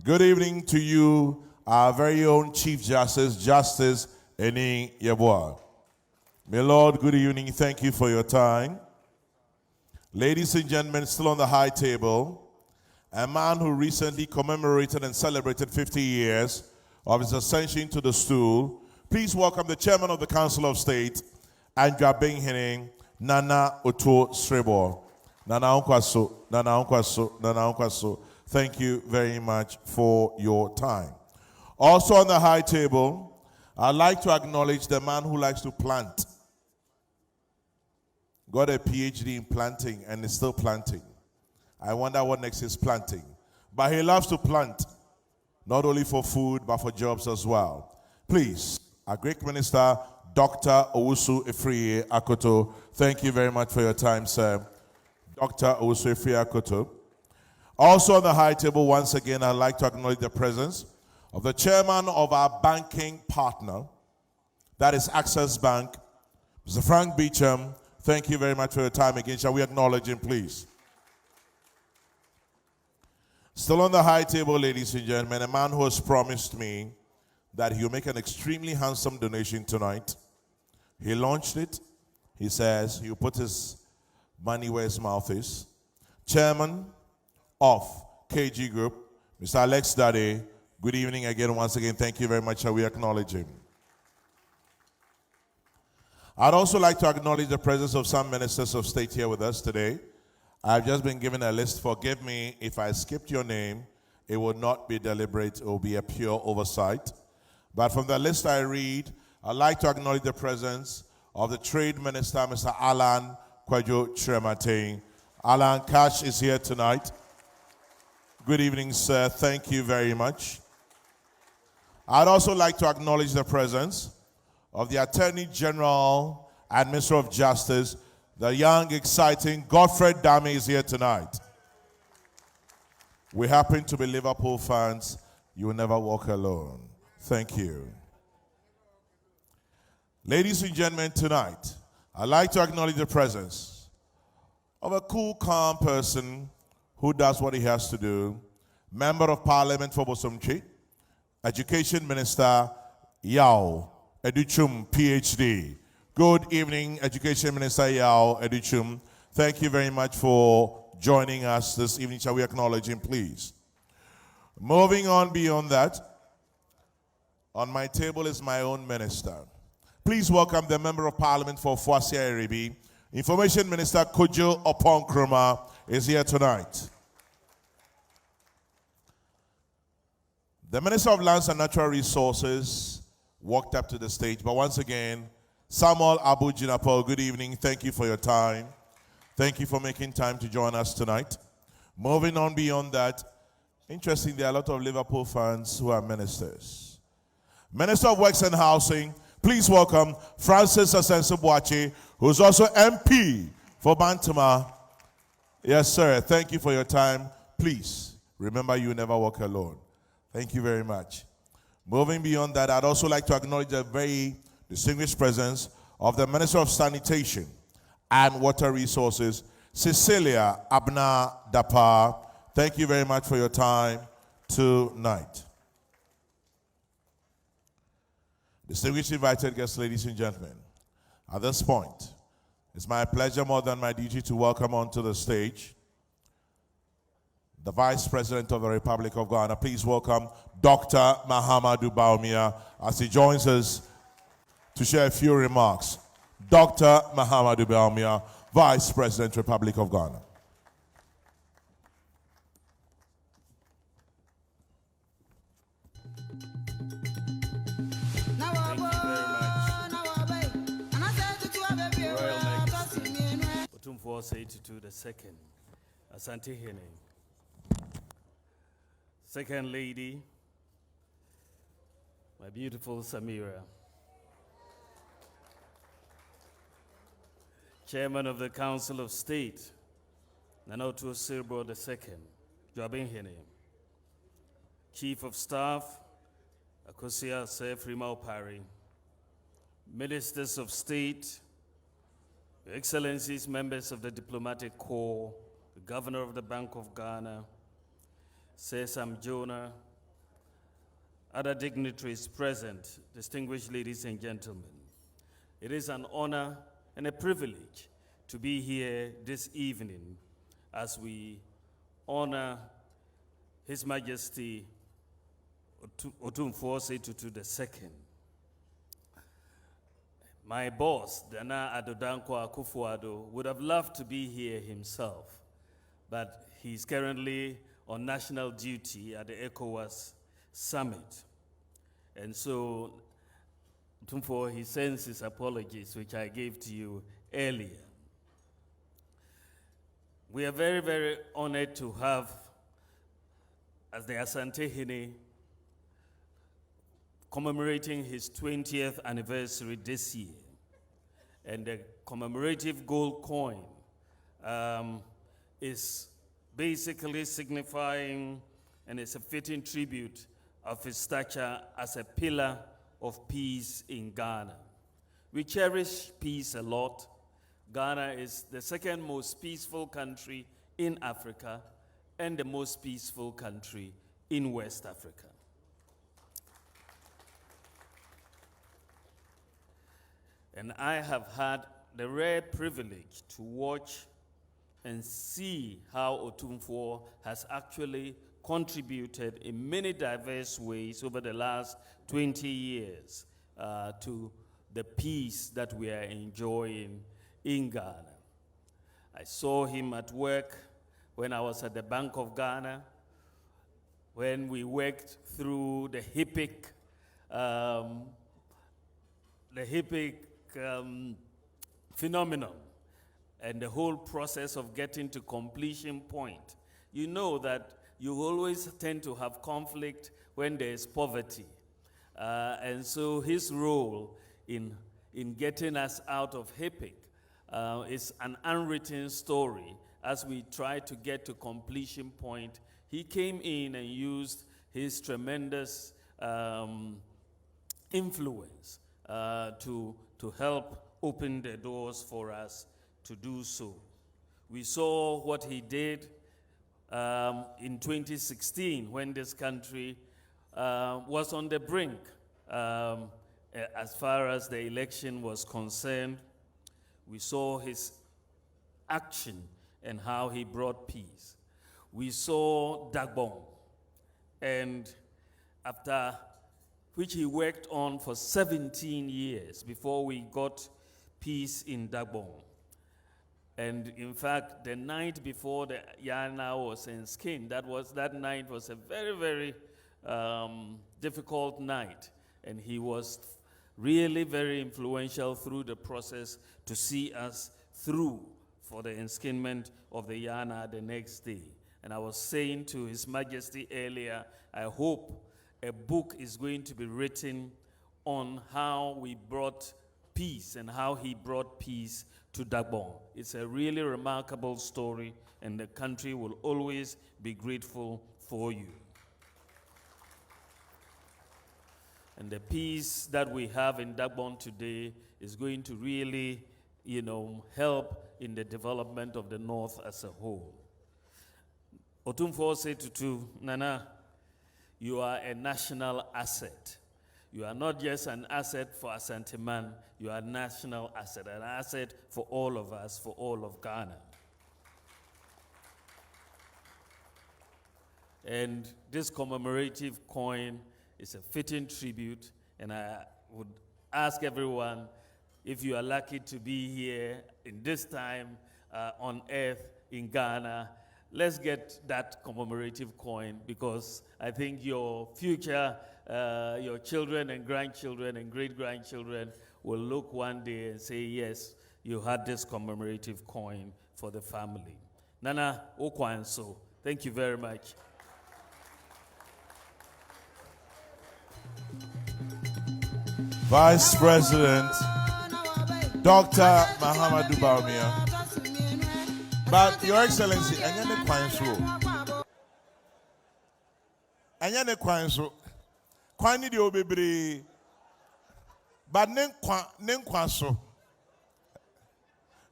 Good evening to you, our very own Chief Justice, Justice Eni Yeboah. My Lord, good evening. Thank you for your time. Ladies and gentlemen, still on the high table, a man who recently commemorated and celebrated 50 years of his ascension to the stool. Please welcome the Chairman of the Council of State, Asantehene, Nana Otuo Srebo. Nana Onkwaso, Nana Onkwaso, Nana Onkwaso. Thank you very much for your time. Also on the high table, I'd like to acknowledge the man who likes to plant. Got a PhD in planting and is still planting. I wonder what next is planting. But he loves to plant, not only for food, but for jobs as well. Please, our great minister, Dr. Owusu Efriye Akoto. Thank you very much for your time, sir. Dr. Owusu Efriye Akoto. Also on the high table, once again, I'd like to acknowledge the presence of the chairman of our banking partner, that is Access Bank, Mr. Frank Beecham. Thank you very much for your time again. Shall we acknowledge him, please? Still on the high table, ladies and gentlemen, a man who has promised me that he'll make an extremely handsome donation tonight. He launched it. He says he'll put his money where his mouth is. Chairman of KG Group, Mr. Alex Dade. Good evening again, once again. Thank you very much. Shall we acknowledge him? I'd also like to acknowledge the presence of some ministers of state here with us today. I've just been given a list. Forgive me if I skipped your name. It will not be deliberate. It will be a pure oversight. But from the list I read, I'd like to acknowledge the presence of the Trade Minister, Mr. Alan Kwadwo Kyerematen. Alan Cash is here tonight. Good evening, sir. Thank you very much. I'd also like to acknowledge the presence of the Attorney General and Minister of Justice, the young, exciting Godfred Dame is here tonight. We happen to be Liverpool fans. You will never walk alone. Thank you. Ladies and gentlemen, tonight, I'd like to acknowledge the presence of a cool, calm person who does what he has to do. Member of Parliament for Bosomchi, Education Minister Yao Educhum, PhD. Good evening, Education Minister Yao Educhum. Thank you very much for joining us this evening. Shall we acknowledge him, please? Moving on beyond that, on my table is my own minister. Please welcome the Member of Parliament for Fuasia Eribi. Information Minister Kojo Oponkroma is here tonight. The Minister of Lands and Natural Resources walked up to the stage, but once again, Samuel Abu Jinapol, good evening. Thank you for your time. Thank you for making time to join us tonight. Moving on beyond that, interesting, there are a lot of Liverpool fans who are ministers. Minister of Works and Housing, please welcome Francis Asenso-Boakye, who's also MP for Bantama. Yes, sir. Thank you for your time. Please, remember you never walk alone. Thank you very much. Moving beyond that, I'd also like to acknowledge the very distinguished presence of the Minister of Sanitation and Water Resources, Cecilia Abna Dapa. Thank you very much for your time tonight. Distinguished invited guests, ladies and gentlemen, at this point, it's my pleasure more than my duty to welcome onto the stage the Vice President of the Republic of Ghana. Please welcome Dr. Mahamudu Bawumia as he joins us to share a few remarks. Dr. Mahamudu Bawumia, Vice President, Republic of Ghana. Osei Tutu II, Asantehene. Second Lady, my beautiful Samira. Chairman of the Council of State, Nana Otumfuo Osei Tutu, Chief of Staff, Akosia Sefrima Opari, Ministers of State, Your Excellencies, members of the Diplomatic Corps, the Governor of the Bank of Ghana, Sam Jonah, other dignitaries present, distinguished ladies and gentlemen. It is an honor and a privilege to be here this evening as we honor His Majesty Otumfuo Osei Tutu II. My boss, Dana Adodankwa Akufo-Addo, would have loved to be here himself, but he's currently on national duty at the ECOWAS summit. And so, Otumfuo, he sends his apologies, which I gave to you earlier. We are very, very honored to have, as the Asantehene, commemorating his 20th anniversary this year. And the commemorative gold coin is basically signifying, and it's a fitting tribute of his stature as a pillar of peace in Ghana. We cherish peace a lot. Ghana is the second most peaceful country in Africa and the most peaceful country in West Africa. And I have had the rare privilege to watch and see how Otumfuo has actually contributed in many diverse ways over the last 20 years to the peace that we are enjoying in Ghana. I saw him at work when I was at the Bank of Ghana, when we worked through the HIPIC phenomenon and the whole process of getting to completion point. You know that you always tend to have conflict when there is poverty. And so his role in getting us out of HIPIC is an unwritten story. As we try to get to completion point, he came in and used his tremendous influence to help open the doors for us to do so. We saw what he did in 2016 when this country was on the brink as far as the election was concerned. We saw his action and how he brought peace. We saw Dagbon, and after which he worked on for 17 years before we got peace in Dagbon. And in fact, the night before the Yana was enskinned, that night was a very, very difficult night. And he was really very influential through the process to see us through for the enskinment of the Yana the next day. And I was saying to His Majesty earlier, I hope a book is going to be written on how we brought peace and how he brought peace to Dagbon. It's a really remarkable story, and the country will always be grateful for you. And the peace that we have in Dagbon today is going to really, help in the development of the North as a whole. Otumfuo Osei Tutu, Nana, you are a national asset. You are not just an asset for Asantehene, you are a national asset, an asset for all of us, for all of Ghana. And this commemorative coin is a fitting tribute, and I would ask everyone, if you are lucky to be here in this time on earth in Ghana, let's get that commemorative coin, because I think your future, your children and grandchildren and great-grandchildren will look one day and say, yes, you had this commemorative coin for for the family. Nana Okwanso, thank you very much. Vice President Dr. Mahamadou Bawumia. But Your Excellency, Anyane Kwanso. Anyane Kwanso. Kwani di obebere. But nen Kwanso.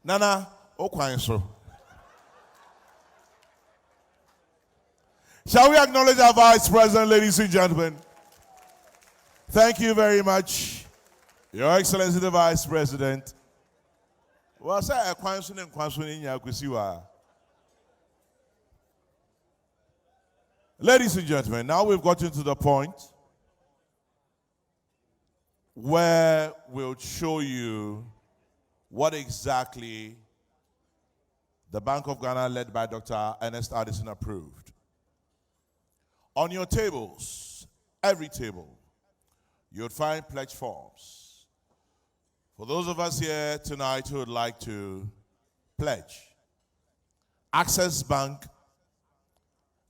Nana Okwanso. Shall we acknowledge our Vice President, ladies and gentlemen? Thank you very much, Your Excellency the Vice President. Ladies and gentlemen, now we've gotten to the point where we'll show you what exactly the Bank of Ghana, led by Dr. Ernest Addison, approved. On your tables, every table, you'll find pledge forms. For those of us here tonight who would like to pledge, Access Bank,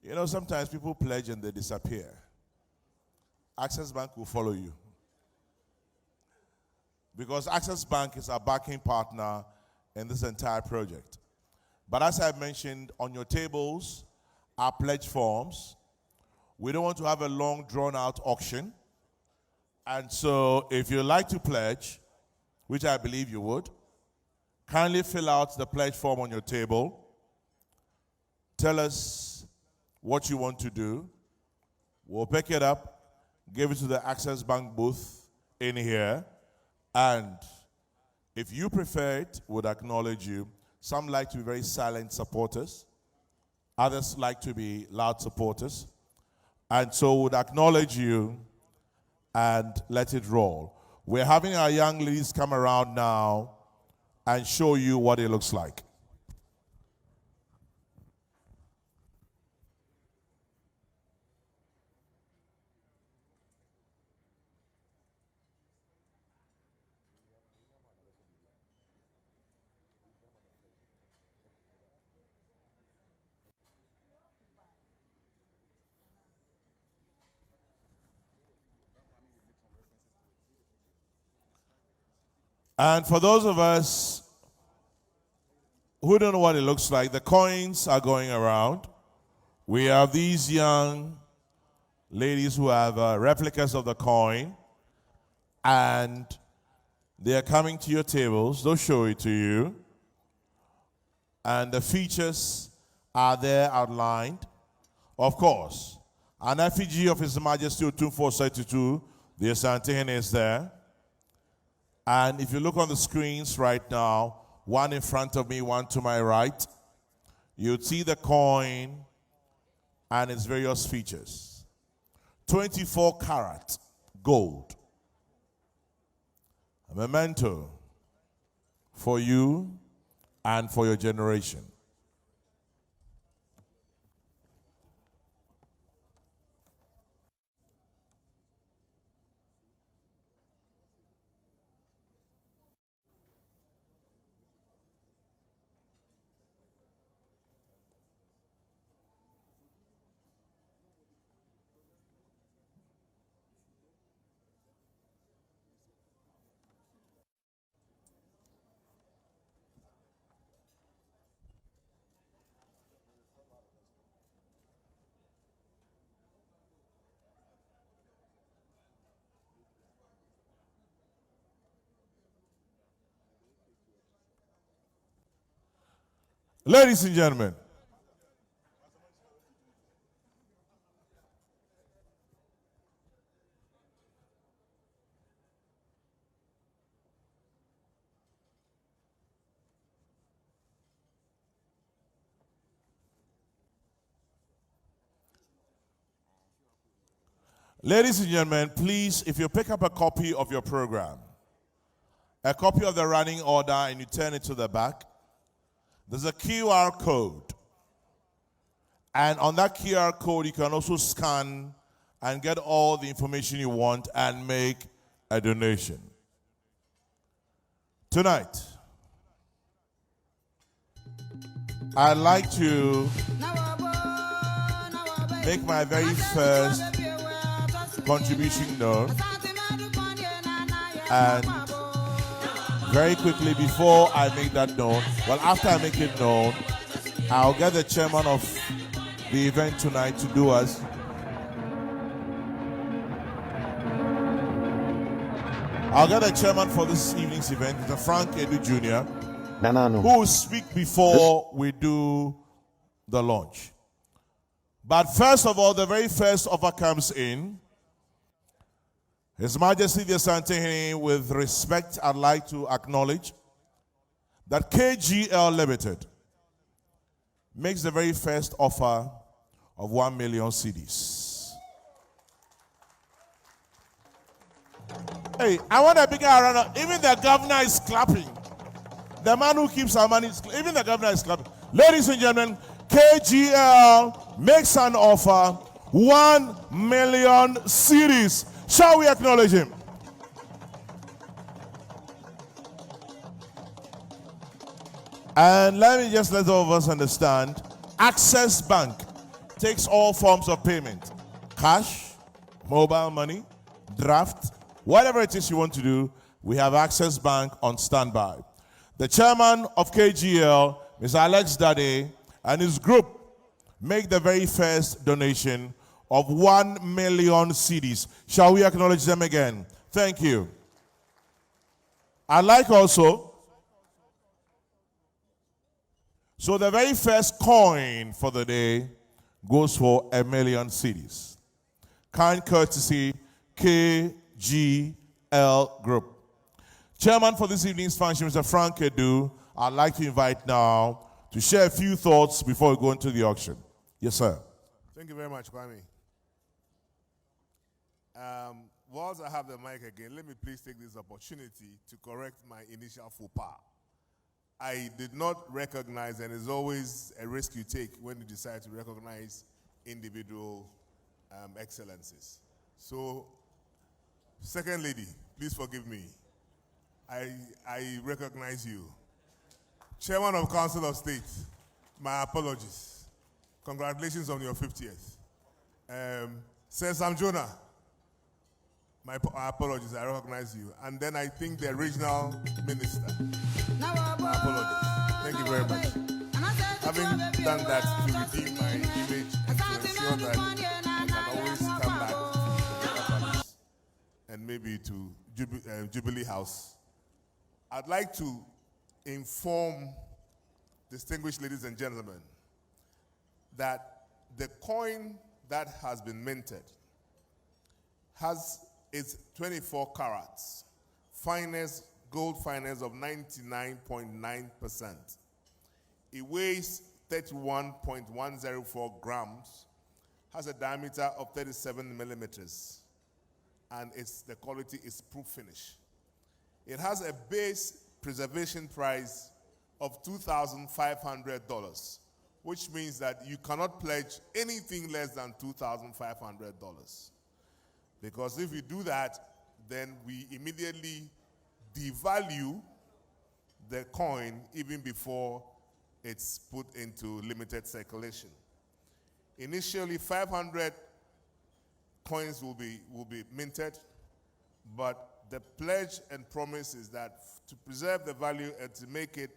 you know, sometimes people pledge and they disappear. Access Bank will follow you. Because Access Bank is our backing partner in this entire project. But as I mentioned, on your tables are pledge forms. We don't want to have a long, drawn-out auction. And so if you'd like to pledge, which I believe you would, kindly fill out the pledge form on your table. Tell us what you want to do. We'll pick it up, give it to the Access Bank booth in here, and if you prefer it, we'll acknowledge you. Some like to be very silent supporters. Others like to be loud supporters. And so we'll acknowledge you and let it roll. We're having our young ladies come around now and show you what it looks like. And for those of us who don't know what it looks like, the coins are going around. We have these young ladies who have replicas of the coin, and they are coming to your tables. They'll show it to you. And the features are there outlined. Of course, an effigy of His Majesty Otumfuo Osei Tutu, the Asantehene, is there. And if you look on the screens right now, one in front of me, one to my right, you'd see the coin and its various features. 24 karat gold. A memento for you and for your generation. Ladies and gentlemen, please, if you pick up a copy of your program, a copy of the running order, and you turn it to the back, there's a QR code. And on that QR code, you can also scan and get all the information you want and make a donation. Tonight, I'd like to make my very first contribution known. And very quickly, before I make that known, well, after I make it known, I'll get the chairman of the event tonight to do us. I'll get the chairman for this evening's event, Mr. Frank Edu Jr., who will speak before we do the launch. But first of all, the very first offer comes in. His Majesty the Asantehene, with respect, I'd like to acknowledge that KGL Limited makes the very first offer of 1 million cedis. Hey, I want a bigger round. Even the governor is clapping. The man who keeps our money, even the governor is clapping. Ladies and gentlemen, KGL makes an offer, 1 million cedis. Shall we acknowledge him? And let me just let all of us understand, Access Bank takes all forms of payment. Cash, mobile money, draft, whatever it is you want to do, we have Access Bank on standby. The chairman of KGL, Mr. Alex Dade, and his group make the very first donation of 1 million cedis. Shall we acknowledge them again? Thank you. I'd like also, so the very first coin for the day goes for 1 million cedis. Kind courtesy, KGL Group. Chairman for this evening's function, Mr. Frank Edu, I'd like to invite now to share a few thoughts before we go into the auction. Yes, sir. Thank you very much, Kwame. Whilst I have the mic again, let me please take this opportunity to correct my initial faux pas. I did not recognize, and it's always a risk you take when you decide to recognize individual excellencies. So, second lady, please forgive me. I recognize you. Chairman of Council of State, my apologies. Congratulations on your 50th. Sir Sam Jonah, my apologies, I recognize you. And then I think the regional minister, my apologies. Thank you very much. Having done that to redeem my image and to ensure that I can always come back to the palace and maybe to Jubilee House, I'd like to inform distinguished ladies and gentlemen that the coin that has been minted is 24 carats, finest gold finest of 99.9%. It weighs 31.104 grams, has a diameter of 37 millimeters, and the quality is proof finish. It has a base preservation price of $2,500, which means that you cannot pledge anything less than $2,500. Because if you do that, then we immediately devalue the coin even before it's put into limited circulation. Initially, 500 coins will be minted, but the pledge and promise is that to preserve the value and to make it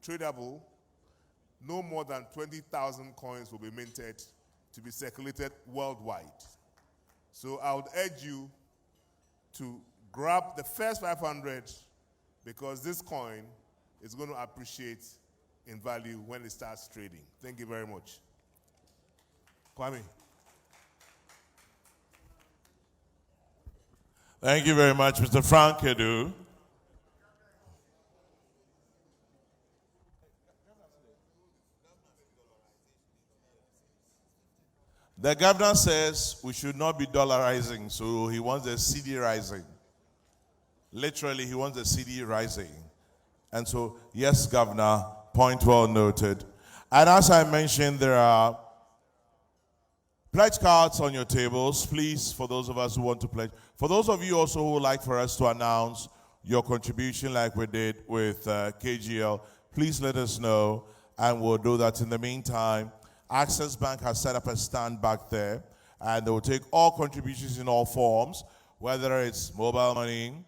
tradable, no more than 20,000 coins will be minted to be circulated worldwide. So I would urge you to grab the first 500 because this coin is going to appreciate in value when it starts trading. Thank you very much. Kwame. Thank you very much, Mr. Frank Edu. The governor says we should not be dollarizing, so he wants a CD rising. Literally, he wants a CD rising. And so, yes, Governor, point well noted. And as I mentioned, there are pledge cards on your tables, please, for those of us who want to pledge. For those of you also who would like for us to announce your contribution like we did with KGL, please let us know. and we'll do that. In the meantime, Access Bank has set up a stand back there, and they will take all contributions in all forms, whether it's mobile money.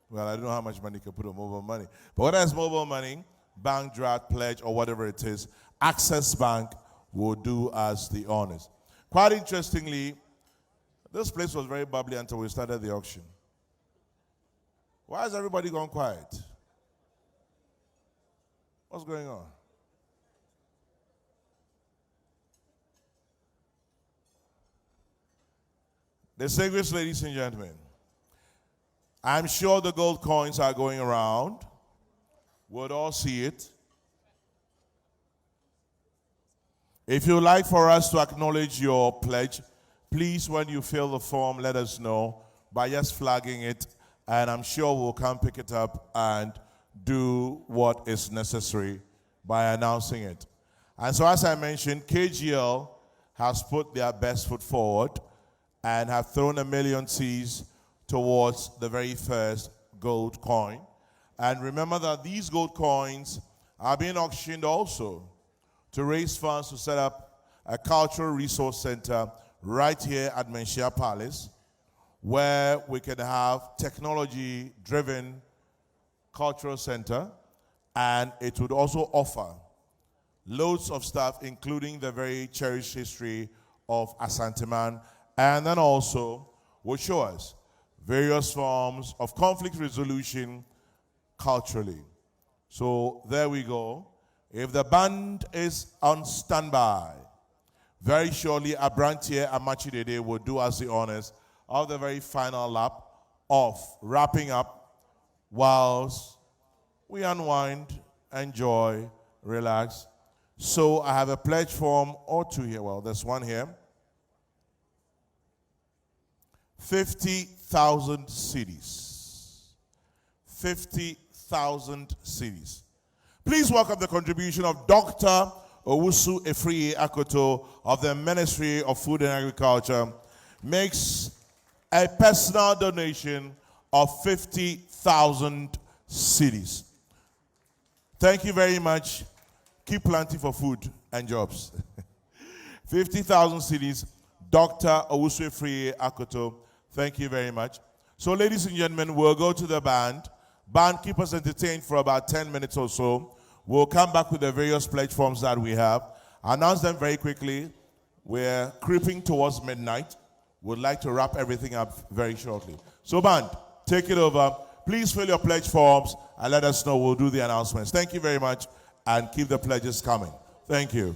Well, I don't know how much money you can put on mobile money, but whether it's mobile money, bank draft, pledge, or whatever it is, Access Bank will do us the honors. Quite interestingly, this place was very bubbly until we started the auction. Why has everybody gone quiet? What's going on? Distinguished ladies and gentlemen, I'm sure the gold coins are going around. We'll all see it. If you'd like for us to acknowledge your pledge, please, when you fill the form, let us know by just flagging it, and I'm sure we'll come pick it up and do what is necessary by announcing it. And so, as I mentioned, KGL has put their best foot forward and have thrown $1 million C's towards the very first gold coin. And remember that these gold coins are being auctioned also to raise funds to set up a cultural resource center right here at Menchia Palace, where we can have technology-driven cultural center, and it would also offer loads of stuff, including the very cherished history of Asantehene, and then also will show us various forms of conflict resolution culturally. So there we go. If the band is on standby, very surely Abrantier Amachidede will do us the honors of the very final lap of wrapping up whilst we unwind, enjoy, relax. So I have a pledge form or two here. Well, there's one here. 50,000 cedis. 50,000 cedis. Please welcome the contribution of Dr. Owusu Efriye Akoto of the Ministry of Food and Agriculture. Makes a personal donation of 50,000 cedis. Thank you very much. Keep planting for food and jobs. 50,000 cedis. Dr. Owusu Efriye Akoto. Thank you very much. So, ladies and gentlemen, we'll go to the band. Band, keep us entertained for about 10 minutes or so. We'll come back with the various pledge forms that we have. Announce them very quickly. We're creeping towards midnight. We'd like to wrap everything up very shortly. So, band, take it over. Please fill your pledge forms and let us know. We'll do the announcements. Thank you very much, and keep the pledges coming. Thank you.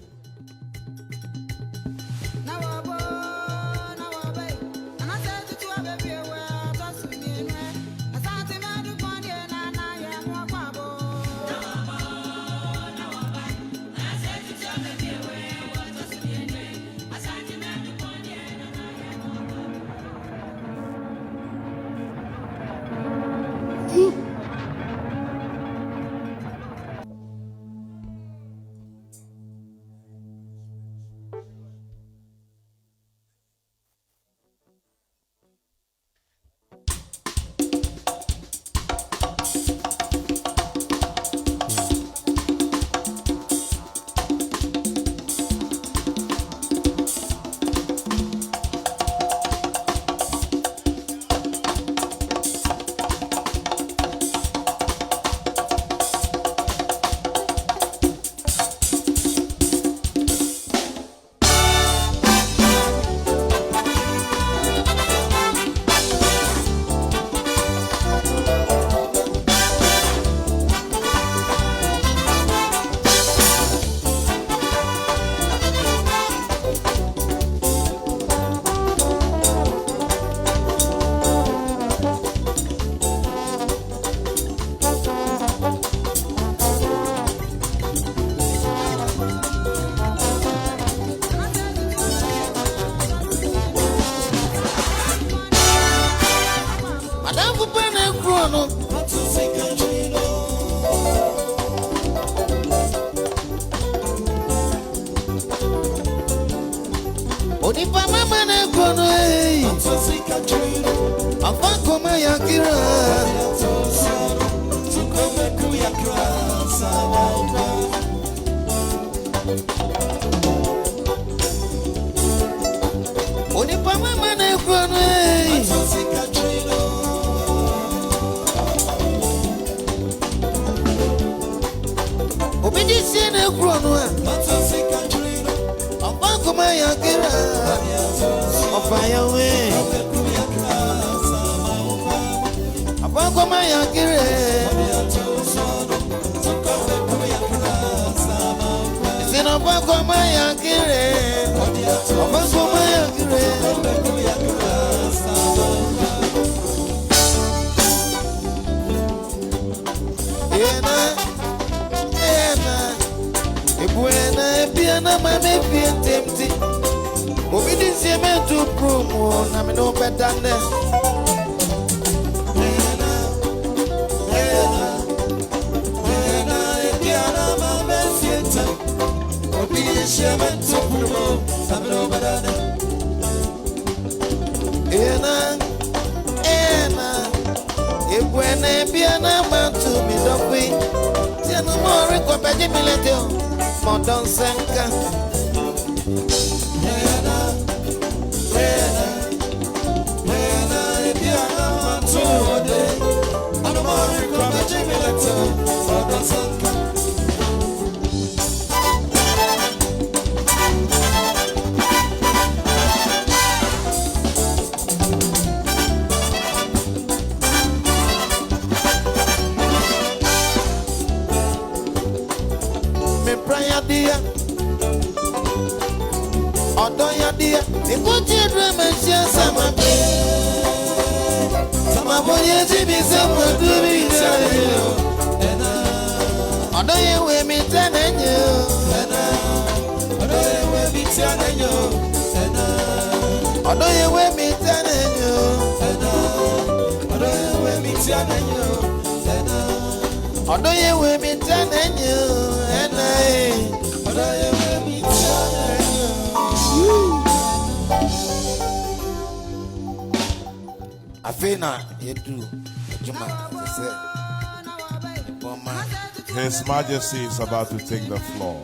His Majesty is about to take the floor.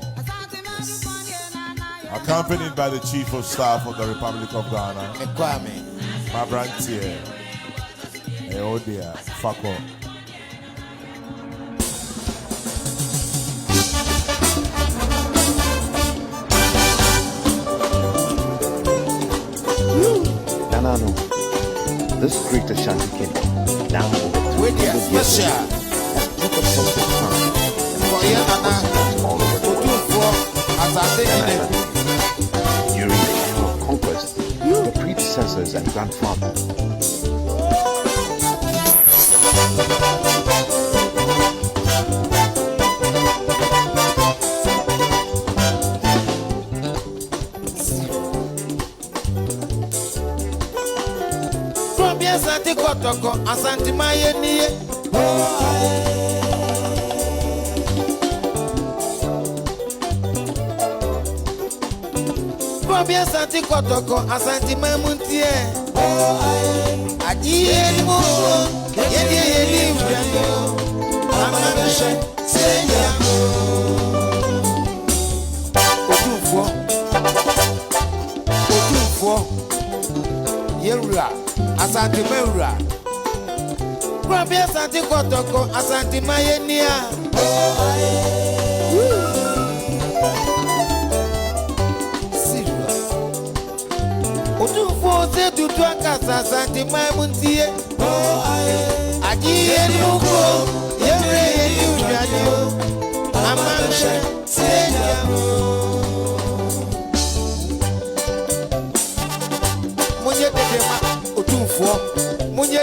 Accompanied by the Chief of Staff of the Republic of Ghana, Mabrantier, Eodia, Fako. Nanano, this great Ashanti kingdom, now over 300 years ago, has took a positive time all over the world. During the era of conquest, the predecessors and grandfathers Asantehene. Asante kotoko, asante mamuntie. Adiye mo, yedi mbrando. Amabeshe, senya. Otumfuo. Yewura, asante mewura. Kwabia asante kotoko, asante mayenia. Otumfuo Osei Tutu akasa asante mamuntie. Ajiye ni muko, yewure ni udradio. Amabeshe, senya. Otumfuo, munye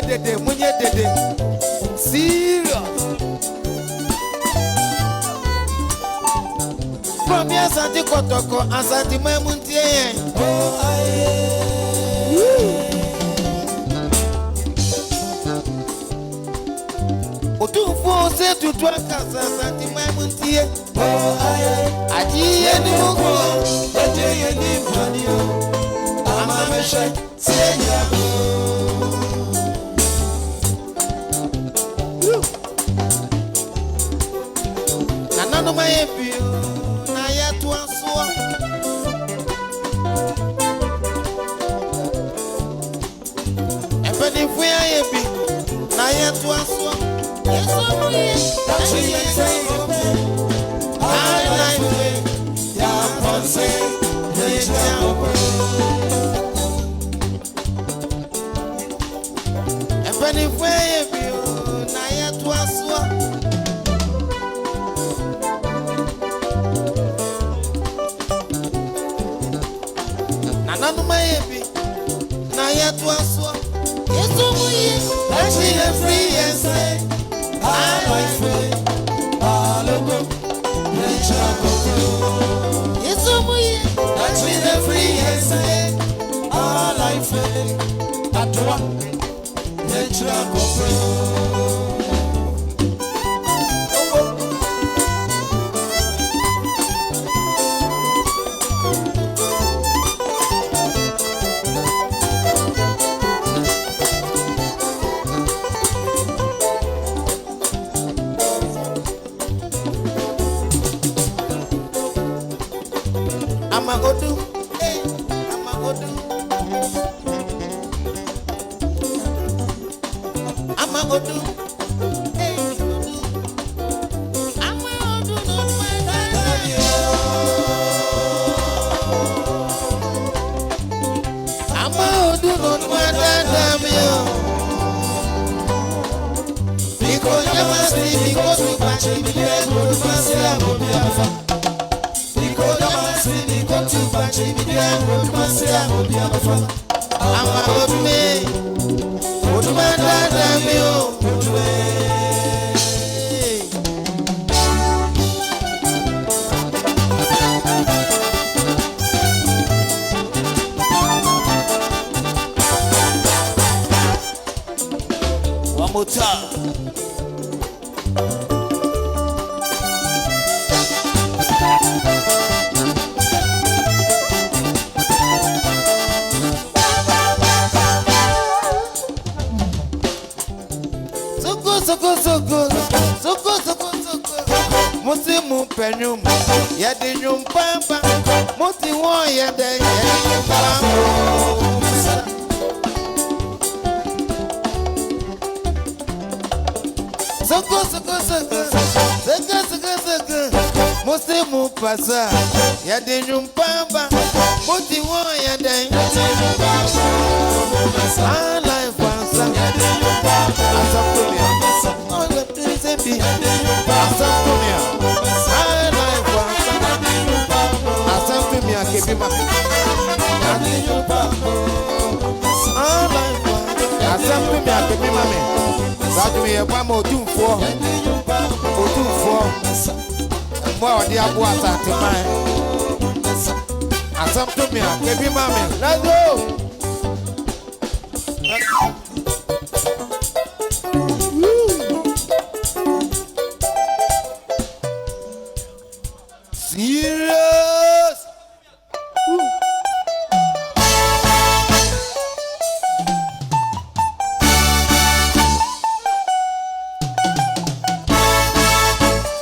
dede. Serious. From here, Asante kotoko, asante mamuntie. Otumfuo Osei Tutu akasa asante mamuntie. Ajiye ni muko, yewure ni udradio. Amabeshe, senya. Nano mayepi na yatu aswa.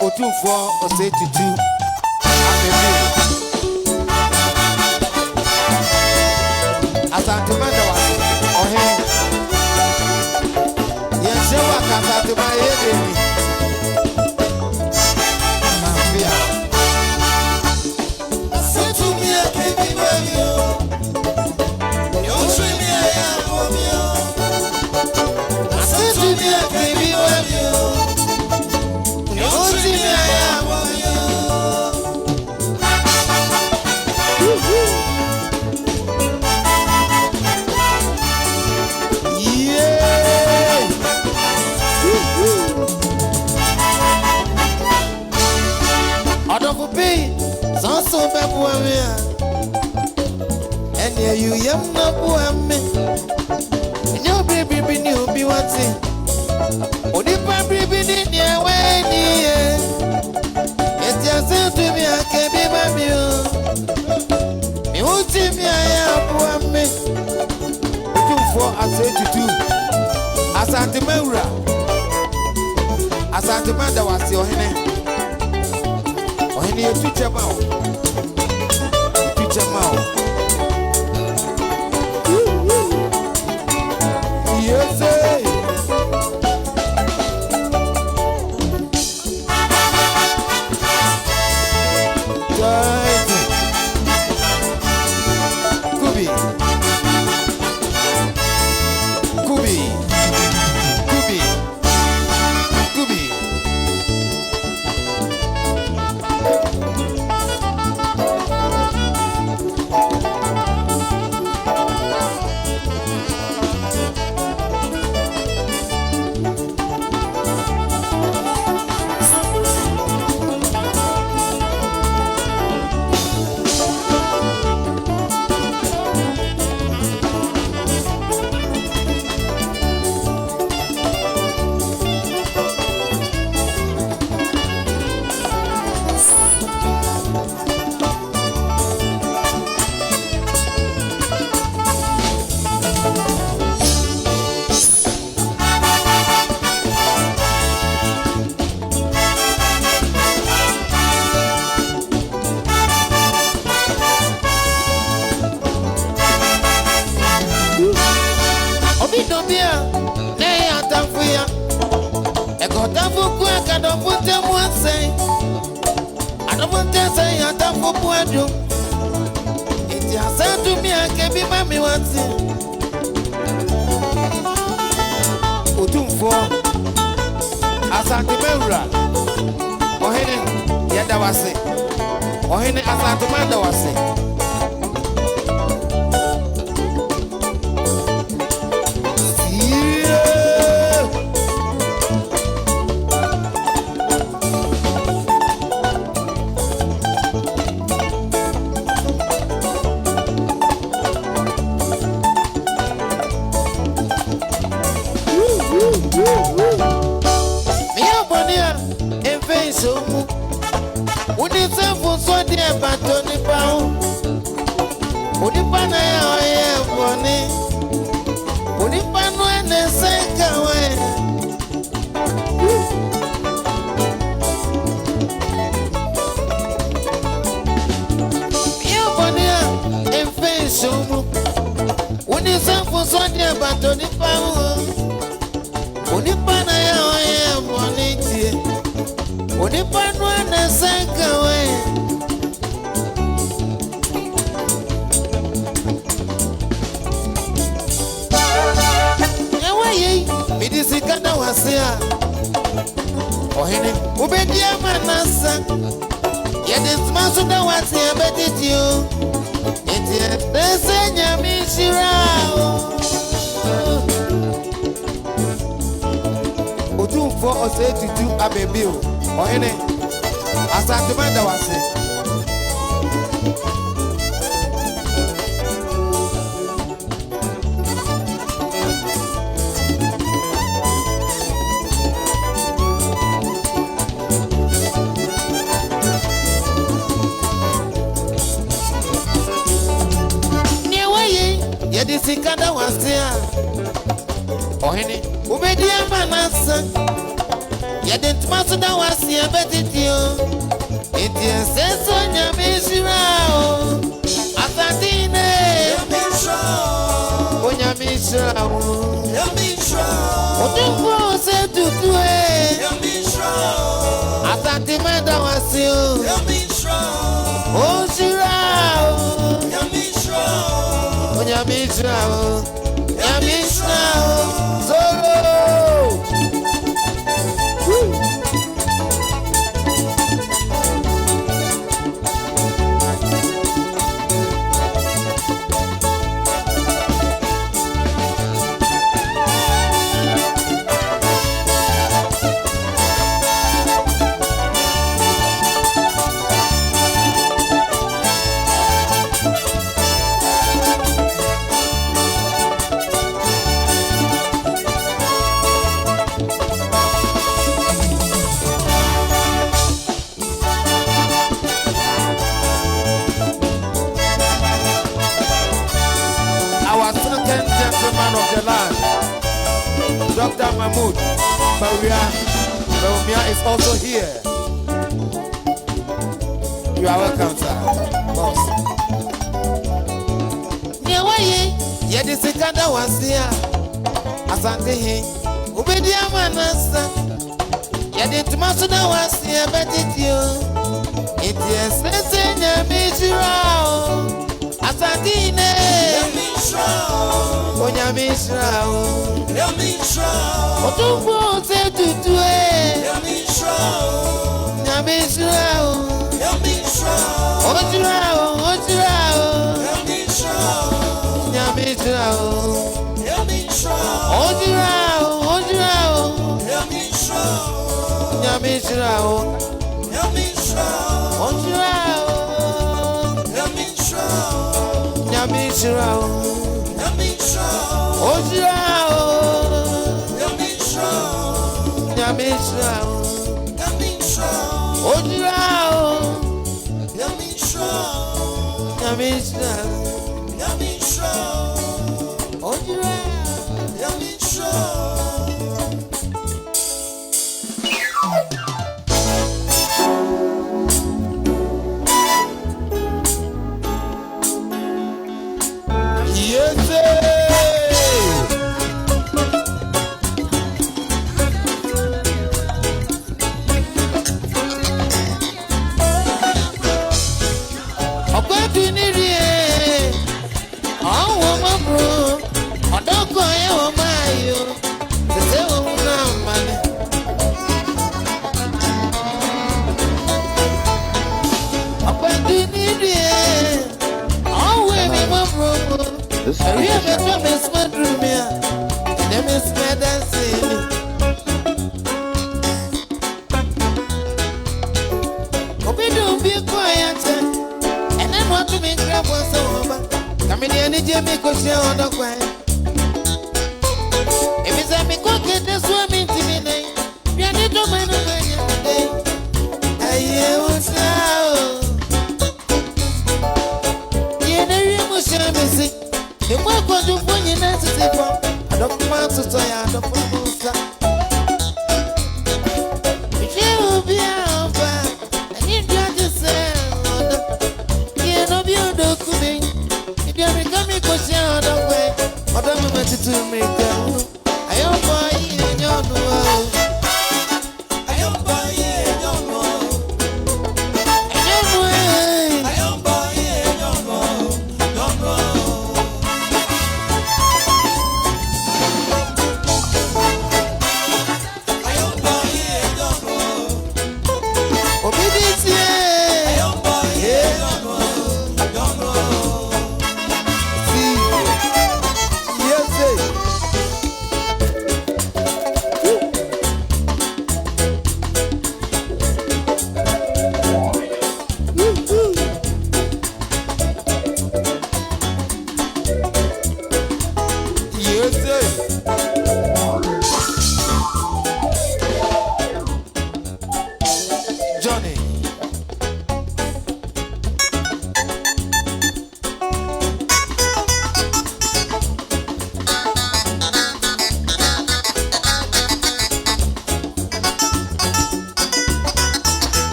Otumfuo Osei Tutu. Asantehene ohe. Yense wa Asantehene Mafia. Setumia kebi babio. Yoshimia ya bomio. Setumia kebi babio. And you yam no poem. No baby, you be watching. Oh, the baby, in your way. It's just to me, I can be my meal. You won't see me, I am poor me. Otumfuo Osei Tutu. Asantehene. Asantehene was your henny. When you teach a mouth. Yes, sir. Bidobia, nay, Atafuya. A Gotafu Quack, I don't put them one say. I don't want to say Atafu Puadu. It has said to me, I can be mammy once. Otumfuo Asantehene Ohene yeda wase Ohene Asantehene wase Batoni pao, Udipana ya boni, Udipano ene sekawe. Ya bonia emfe somu, Udisafu sodia batoni pao, Udipana ya boni tie, Udipano ene sekawe. Midisikana wasia Ohene ubedia manasa Yedismasu da wasia betitio Etie desenya mishirao Otumfuo Osei Tutu abebio Ohene Asantehene da wasia Yedisikana wasia Ohene ubedia manasa Yedintmasu da wasia betitio Etie seso nyamishirao Asantehene Yamishirao Onyamishirao Otumfuo Osei Tutu Yamishirao Asantehene da wasio Yamishirao Oshirao Yamishirao Yamishirao Zoro Dr. Mahmoud Maria is also here. You are welcome, sir. Boss. Nyawaye, yedisikana wasia. Asantehene, ubedia manasa. Yedintmasu da wasia betitio. Etie sese nyamishirao. Asantehene. Yamishirao. Onyamishirao. Yamishirao. Otumfuo Osei Tutu Yamishirao. Yamishirao. Yamishirao. Ojirao. Yamishirao. Yamishirao. Ojirao. Yamishirao. Yamishirao. Ojirao. Yamishirao. Ojirao. Yamishirao. Ojirao. leadership.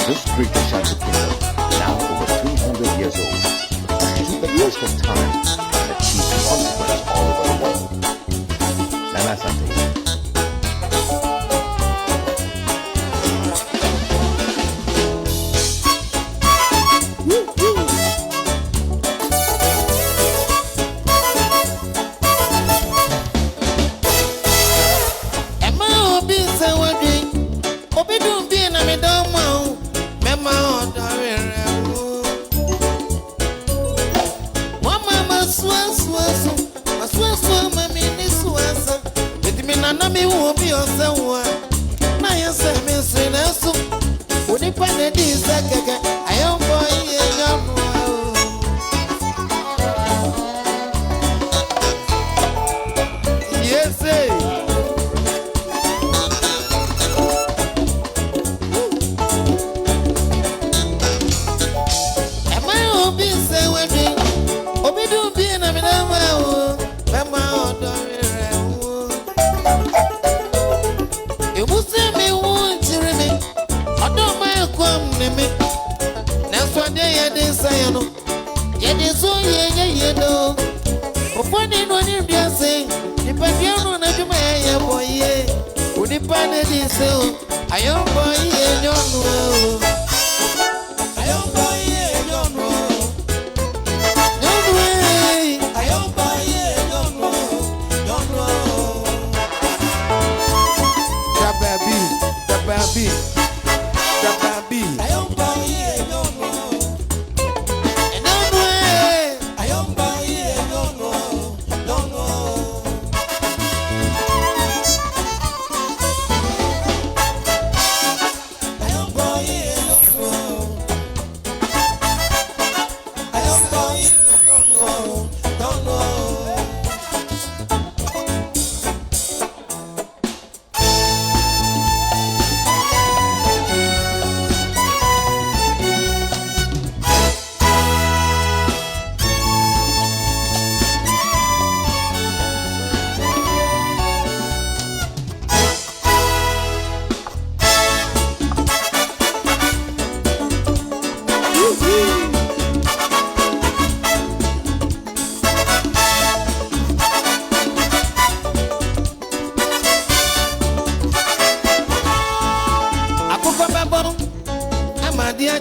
This Greek Ashanti kingdom, now over 300 years old, has stood the test of time and achieved consequence all over the world. Nana Asantehene.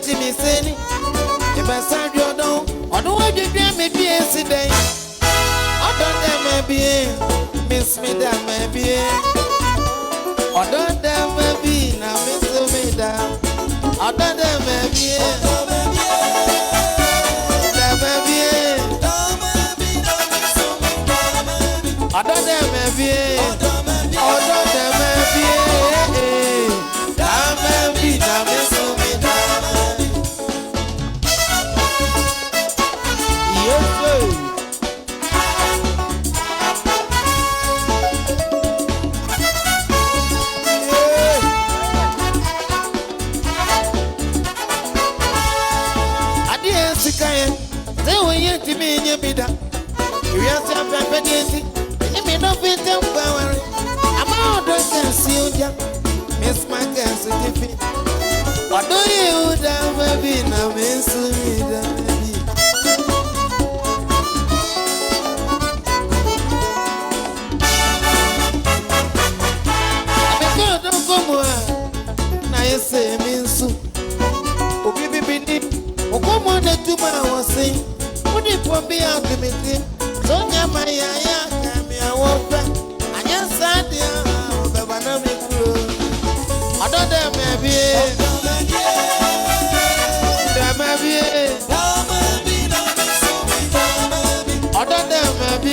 ti mi seni. Ebe sa jo don. Odun wo ju me bi yesterday. Odun dem me bi. Miss me da me bi. Odun dem me bi na miss me da. Odun dem me bi. Da me bi. Odun dem me bi. Odun dem me bi. Da me bi na miss me da. Yes, sir. They were yet to me in your bidder. You are some propaganda. You may not be them power. I'm out of the silver. Miss my gas certificate. What do you ever be now, Miss Lida? Don't come on. Now you say, Minsu. Oh, baby, come on, the 2 hours say, what if one be out to meet him? So, Yamaya, Kamia, Walker, and your son, the Banami crew. I don't know, maybe, I don't know, maybe,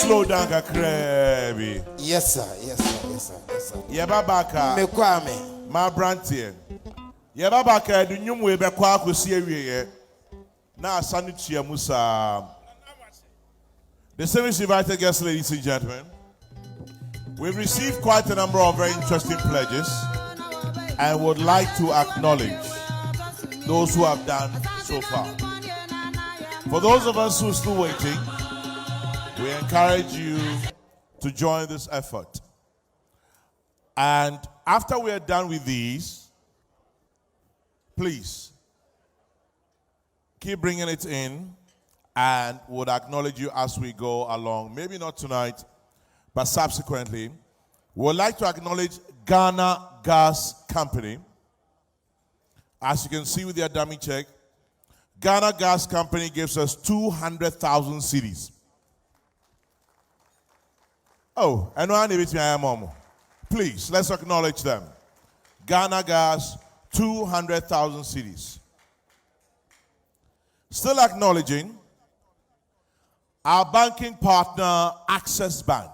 Slow down, Krabi. Yes, sir. Yes, sir. Yes, sir. Yes, sir. Yababaka. Mekwame. My brantier. Yababaka, the new way back, we see a now Sanichia Musa. The service invited guests, ladies and gentlemen. We've received quite a number of very interesting pledges and would like to acknowledge those who have done so far. For those of us who are still waiting, we encourage you to join this effort. And after we are done with these, please keep bringing it in and would acknowledge you as we go along. Maybe not tonight, but subsequently. We would like to acknowledge Ghana Gas Company. As you can see with your dummy check, Ghana Gas Company gives us 200,000 cedis. Oh, and one of it, please, let's acknowledge them. Ghana Gas, 200,000 cedis. Still acknowledging our banking partner, Access Bank.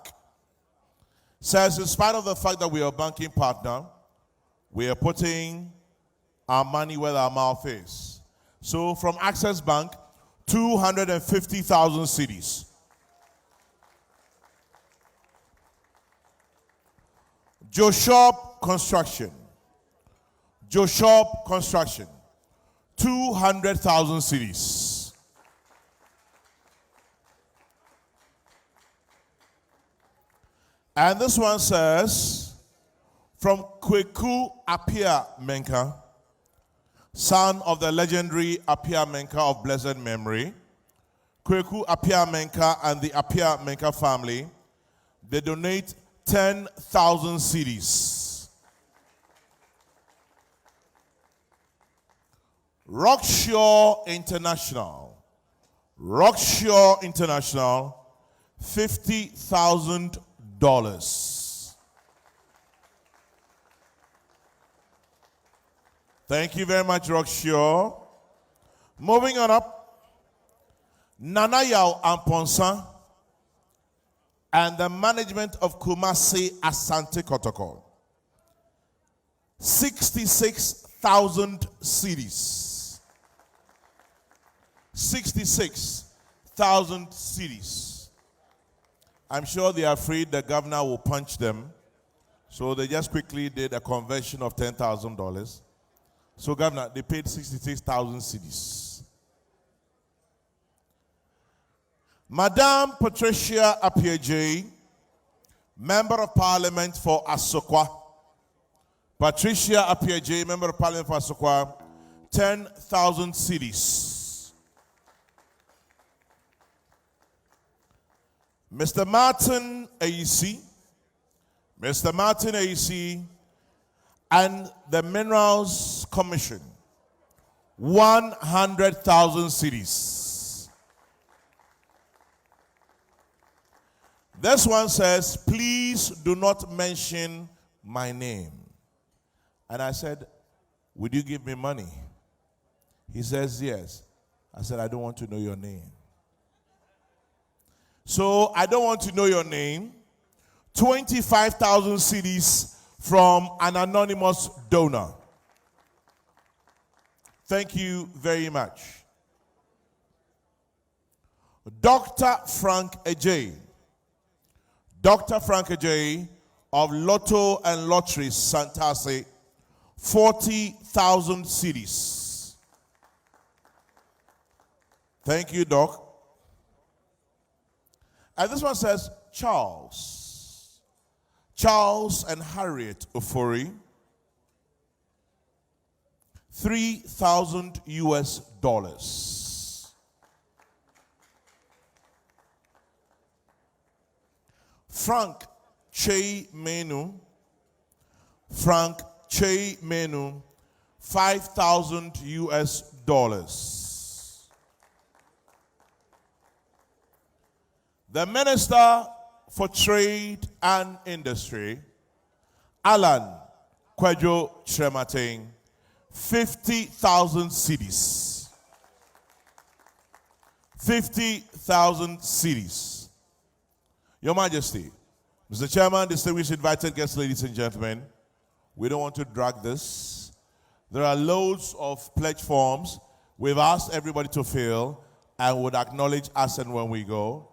Says, in spite of the fact that we are a banking partner, we are putting our money where our mouth is. So from Access Bank, 250,000 cedis. Joshop Construction. Joshop Construction. 200,000 cedis. And this one says, from Kweku Apia Menka, son of the legendary Apia Menka of blessed memory, Kweku Apia Menka and the Apia Menka family, they donate 10,000 cedis. Rockshore International. Rockshore International, $50,000. Thank you very much, Rockshore. Moving on up, Nana Yao Amponsa and the management of Kumasi Asante Kotoko. 66,000 cedis. 66,000 cedis. I'm sure they are afraid the governor will punch them. So they just quickly did a conversion of $10,000. So governor, they paid 66,000 cedis. Madame Patricia Appiaje, Member of Parliament for Asokwa. Patricia Appiaje, Member of Parliament for Asokwa, 10,000 cedis. Mr. Martin Aisi, Mr. Martin Aisi, and the Minerals Commission, 100,000 cedis. This one says, please do not mention my name. And I said, would you give me money? He says, yes. I said, I don't want to know your name. So I don't want to know your name. 25,000 cedis from an anonymous donor. Thank you very much. Dr. Frank Ajay. Dr. Frank Ajay of Lotto and Lotteries Santase, 40,000 cedis. Thank you, Doc. And this one says, Charles and Harriet Ofori, $3,000. Frank Che Menu, $5,000. The Minister for Trade and Industry, Alan Kwejo Chremateng, 50,000 cedis. 50,000 cedis. Your Majesty, Mr. Chairman, distinguished invited guests, ladies and gentlemen, we don't want to drag this. There are loads of pledge forms we've asked everybody to fill and would acknowledge us and when we go.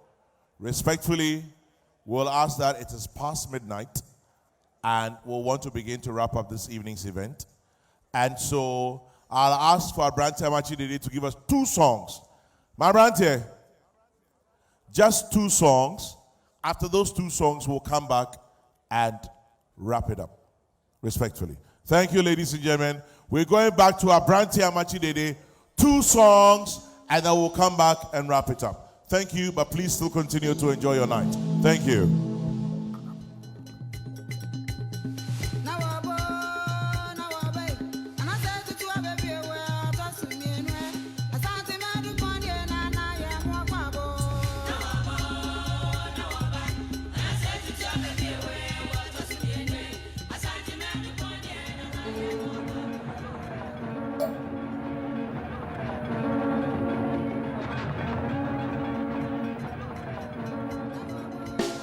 Respectfully, we'll ask that it is past midnight and we'll want to begin to wrap up this evening's event. And so I'll ask for Abrante Amachidede to give us 2 songs. My Abrante, just 2 songs. After those 2 songs, we'll come back and wrap it up. Respectfully. Thank you, ladies and gentlemen. We're going back to Abrante Amachidede, 2 songs, and then we'll come back and wrap it up. Thank you, but please still continue to enjoy your night. Thank you.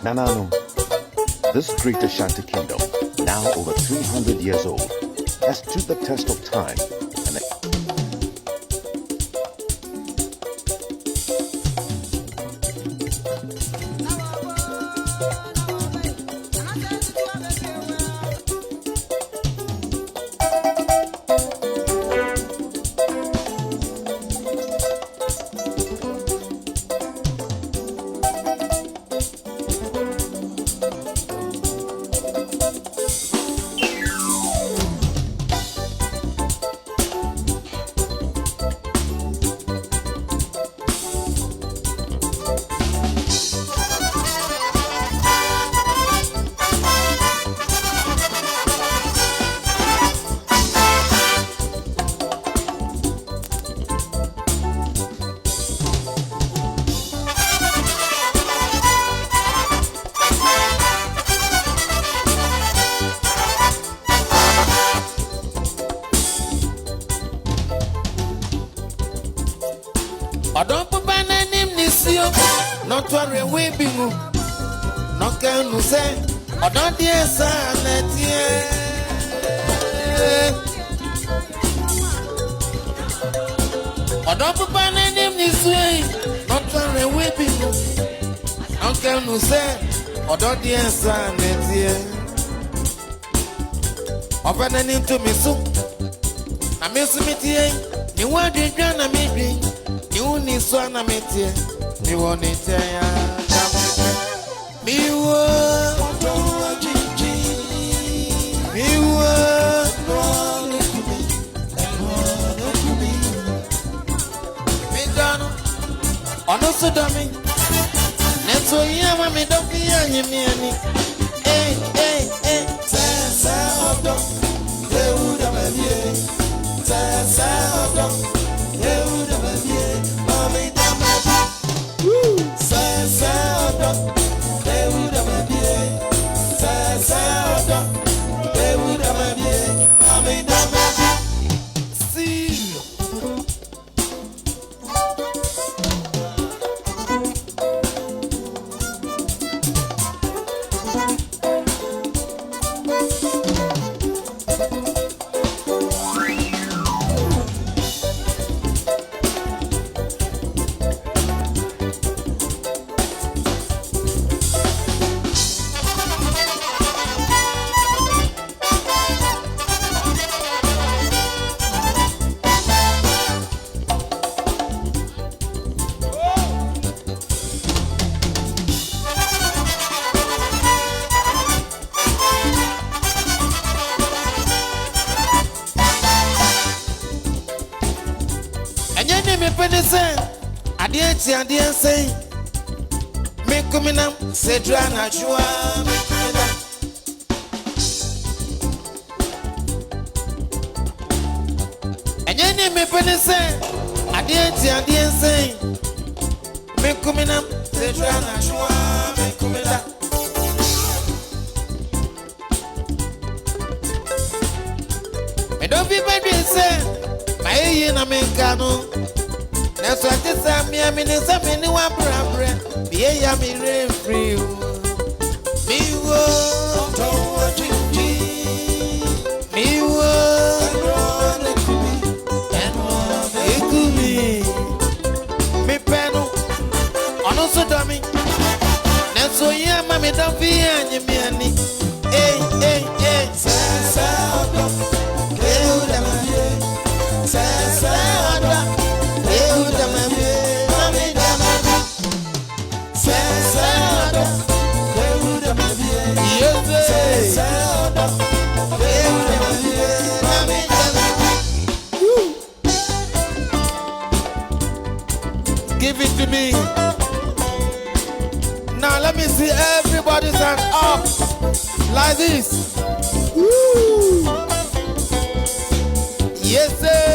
Nanano, this great Ashanti kingdom, now over 300 years old, has stood the test of time and Odon papa na nim nisio, not worry we bingu. No can you say, Odon dear son, Odon papa na nim nisio, not worry we bingu. No can you say, Odon dear son, Open an into me soup. I miss me tea, you want to drown a meeting. You need swan a meeting. You want it there. Me want me done. On also dummy. Next way, I'm a donkey and you mean. Hey, they would have a year. They would have a year. Mommy, they would have a year. They would have a year. Mommy, see. I didn't say, me coming up, say, Drana, Jua, me coming up. And your name, me penny say, I didn't say, me coming up, say, Drana, Jua, me coming up. Me don't be baby, say, my yin Americano. That's what this me, I mean, it's a mini one brand. Be a me free. Me won't me won't and it could be me panel on also dummy. That's so yeah, mammy, don't be any me. Hey, give it to me. Now let me see everybody's hand up like this. Woo. Yes, sir.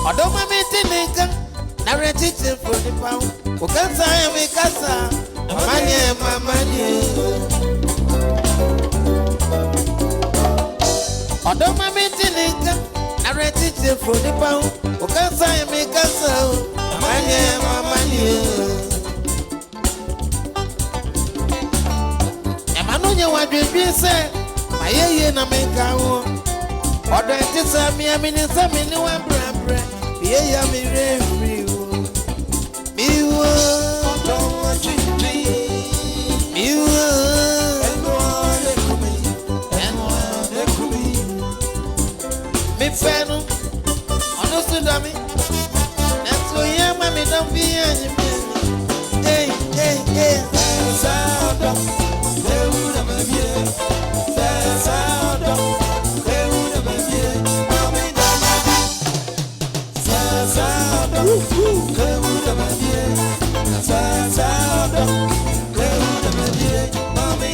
Although my meeting, narrative for the pound, who can say me casa, Odoma mitinika, narrate for the pound, Okasa make us so, Mamani. Emmanuel, what did you say? My ye na make our order to send me a minute, some in one brand, ye am free. You don't want to Feno, understood me. That's why I'm a don't be any. Hey, hey, hey, sound up. They would have been here. Sound up. They would have been here. Mommy, sound up. They would have been here. Sound up. They would have been here. Mommy,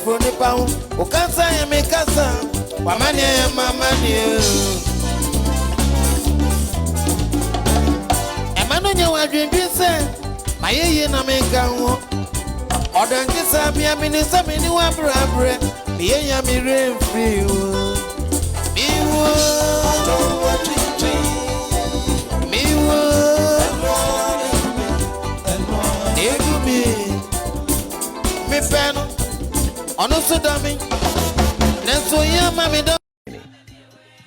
for the pound, Okasa make us Mamani. Emmanuel, what did you say? My ye na make our order to send me a minute, some in one brand, ye am free. Me Feno.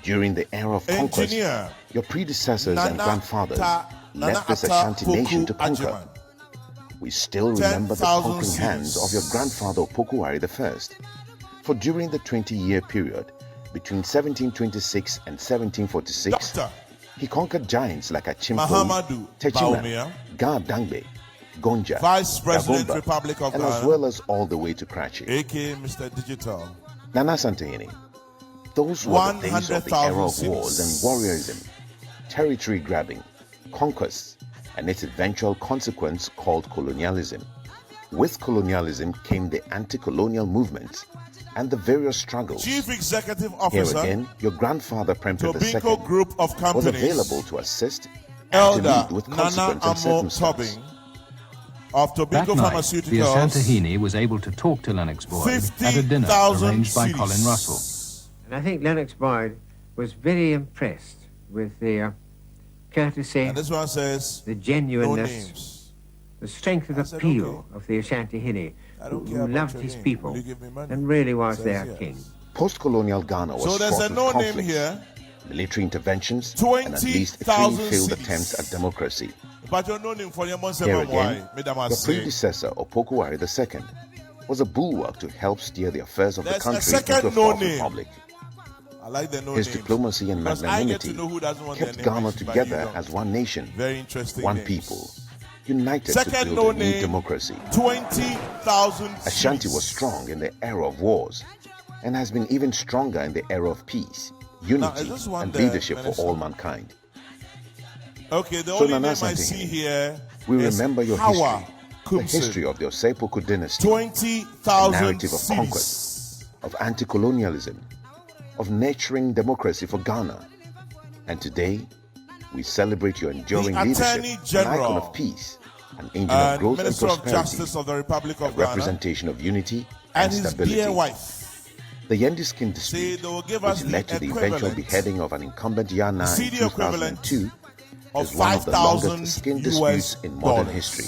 During the era of conquest, your predecessors and grandfathers left this Ashanti nation to conquer. We still remember the conquering hands of your grandfather Opokuwari I. For during the 20-year period between 1726 and 1746, he conquered giants like Achimfo, Techiman, Ga Dangbe, Gonja, Vice President, Dagomba, Republic of and Ghana, as well as all the way to Karachi. aka Mr. Digital. Nana Asantehene, those were the days of the era of wars and warriorism, territory grabbing, conquests, and its eventual consequence called colonialism. With colonialism came the anti-colonial movements and the various struggles. Chief Executive Officer, here again, your grandfather Prempeh Tobinco II Group of was Companies, available to assist and Elder to lead with Nana consequence and Amo circumstance. Tobing of That Tobinco night, Pharmaceuticals, the Asantehene was able to talk to Lennox Boyd at a dinner 50,000 arranged by cities. Colin Russell. And I think Lennox Boyd was very impressed with the courtesy, and this one says, the no genuineness, names. the strength of appeal of the Asantehene, who loved his people and really was their king. Post-colonial Ghana was So there's fraught a with no name conflicts, here. military interventions, and at 20,000 least 3 failed cities. attempts at democracy. But you know him for your months. Here again, the predecessor, Opokuwari II, was a bulwark to help steer the affairs of the There's a country second into a no false name. republic. I like the no His names. diplomacy and Because I get to magnanimity know who doesn't want kept their name Ghana mentioned, but together you don't. as one nation, Very interesting one names. people, united Second to no build a new name, democracy. 20,000 Ashanti cities. was strong in the era of wars and has been even stronger in the era of peace, unity, is this one and there, leadership for Minister? all mankind. Okay, the So only Nana name I Asantehene, see here we is remember your Hawa history, the Kumse. history of the Osei dynasty, a 20,000 narrative of cities. conquest, of anti-colonialism, of nurturing democracy for Ghana. And today, we celebrate your enduring The leadership, Attorney an icon General of peace, an engine of growth and Minister of prosperity, Justice of the Republic a of Ghana, representation of unity and and his stability. dear wife. The Yendiskin Say dispute, they will give us which the led to the eventual equivalent, beheading of an incumbent Yana CD in equivalent 2002, of is one of the longest skin disputes $5,000 in modern history.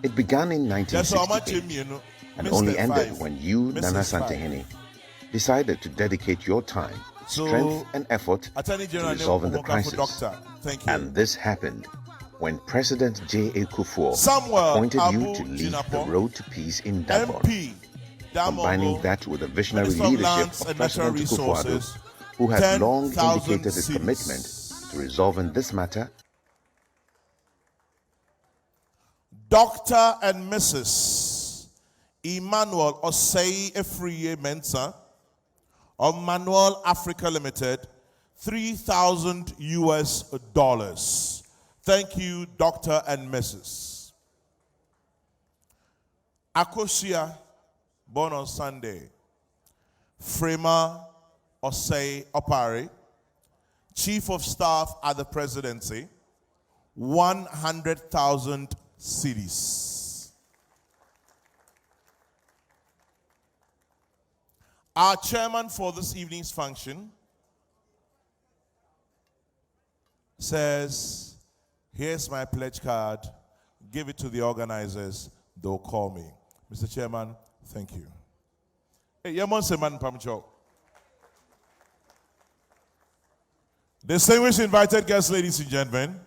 It began in 1968 and only ended when you, Nana Asantehene, decided to dedicate your time, strength and effort to resolving the crisis. And this happened when President J.A. Kufuor appointed you to lead the road to peace in Dagbon, combining that with the visionary leadership of President Kufuor, who had long indicated his commitment to resolving this matter. Dr. and Mrs. Emmanuel Osei Tutu of Manuel Africa Limited, $3,000. Thank you, Dr. and Mrs. Akosia, born on Sunday. Frema Osei Opare, Chief of Staff at the Presidency, 100,000 cedis. Our chairman for this evening's function says, here's my pledge card, give it to the organizers, they'll call me. Mr. Chairman, thank you. Hey, Yamon Seman Pamcho. Distinguished invited guests, ladies and gentlemen,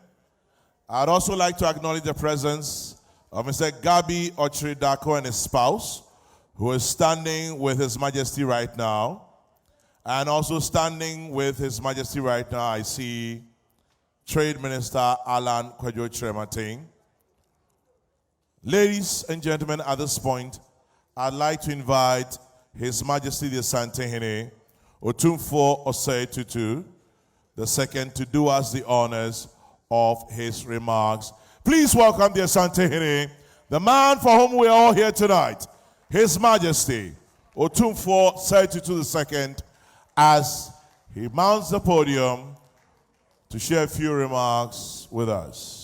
I'd also like to acknowledge the presence of Mr. Gabi Ochridako and his spouse, who is standing with His Majesty right now. And also standing with His Majesty right now, I see Trade Minister Alan Kwadwo Kyerematen. Ladies and gentlemen, at this point, I'd like to invite His Majesty the Asantehene Otumfuo Osei Tutu II to do us the honors of his remarks. Please welcome the Asantehene, the man for whom we are all here tonight, His Majesty Otumfuo Osei Tutu II, as he mounts the podium to share a few remarks with us.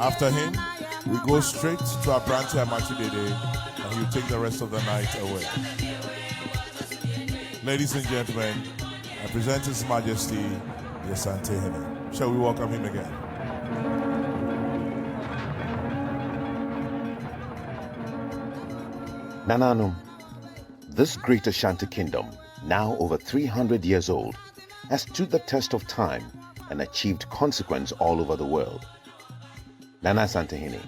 After him, we go straight to our branch Amachidede, and he'll take the rest of the night away. Ladies and gentlemen, I present His Majesty the Asantehene. Shall we welcome him again? Nananum, this great Ashanti kingdom, now over 300 years old, has stood the test of time and achieved consequence all over the world. Nana Asantehene,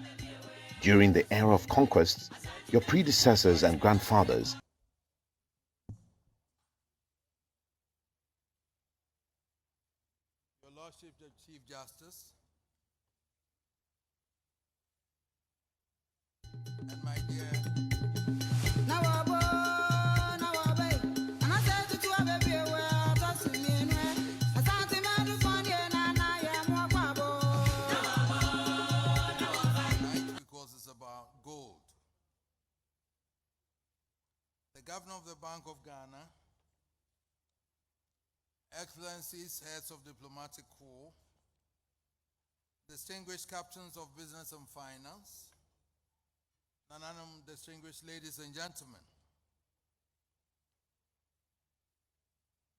during the era of conquests, your predecessors and grandfathers Your Lordship, the Chief Justice, and my dear Governor of the Bank of Ghana, Excellencies, Heads of Diplomatic Corps, distinguished captains of business and finance, Nananum, distinguished ladies and gentlemen.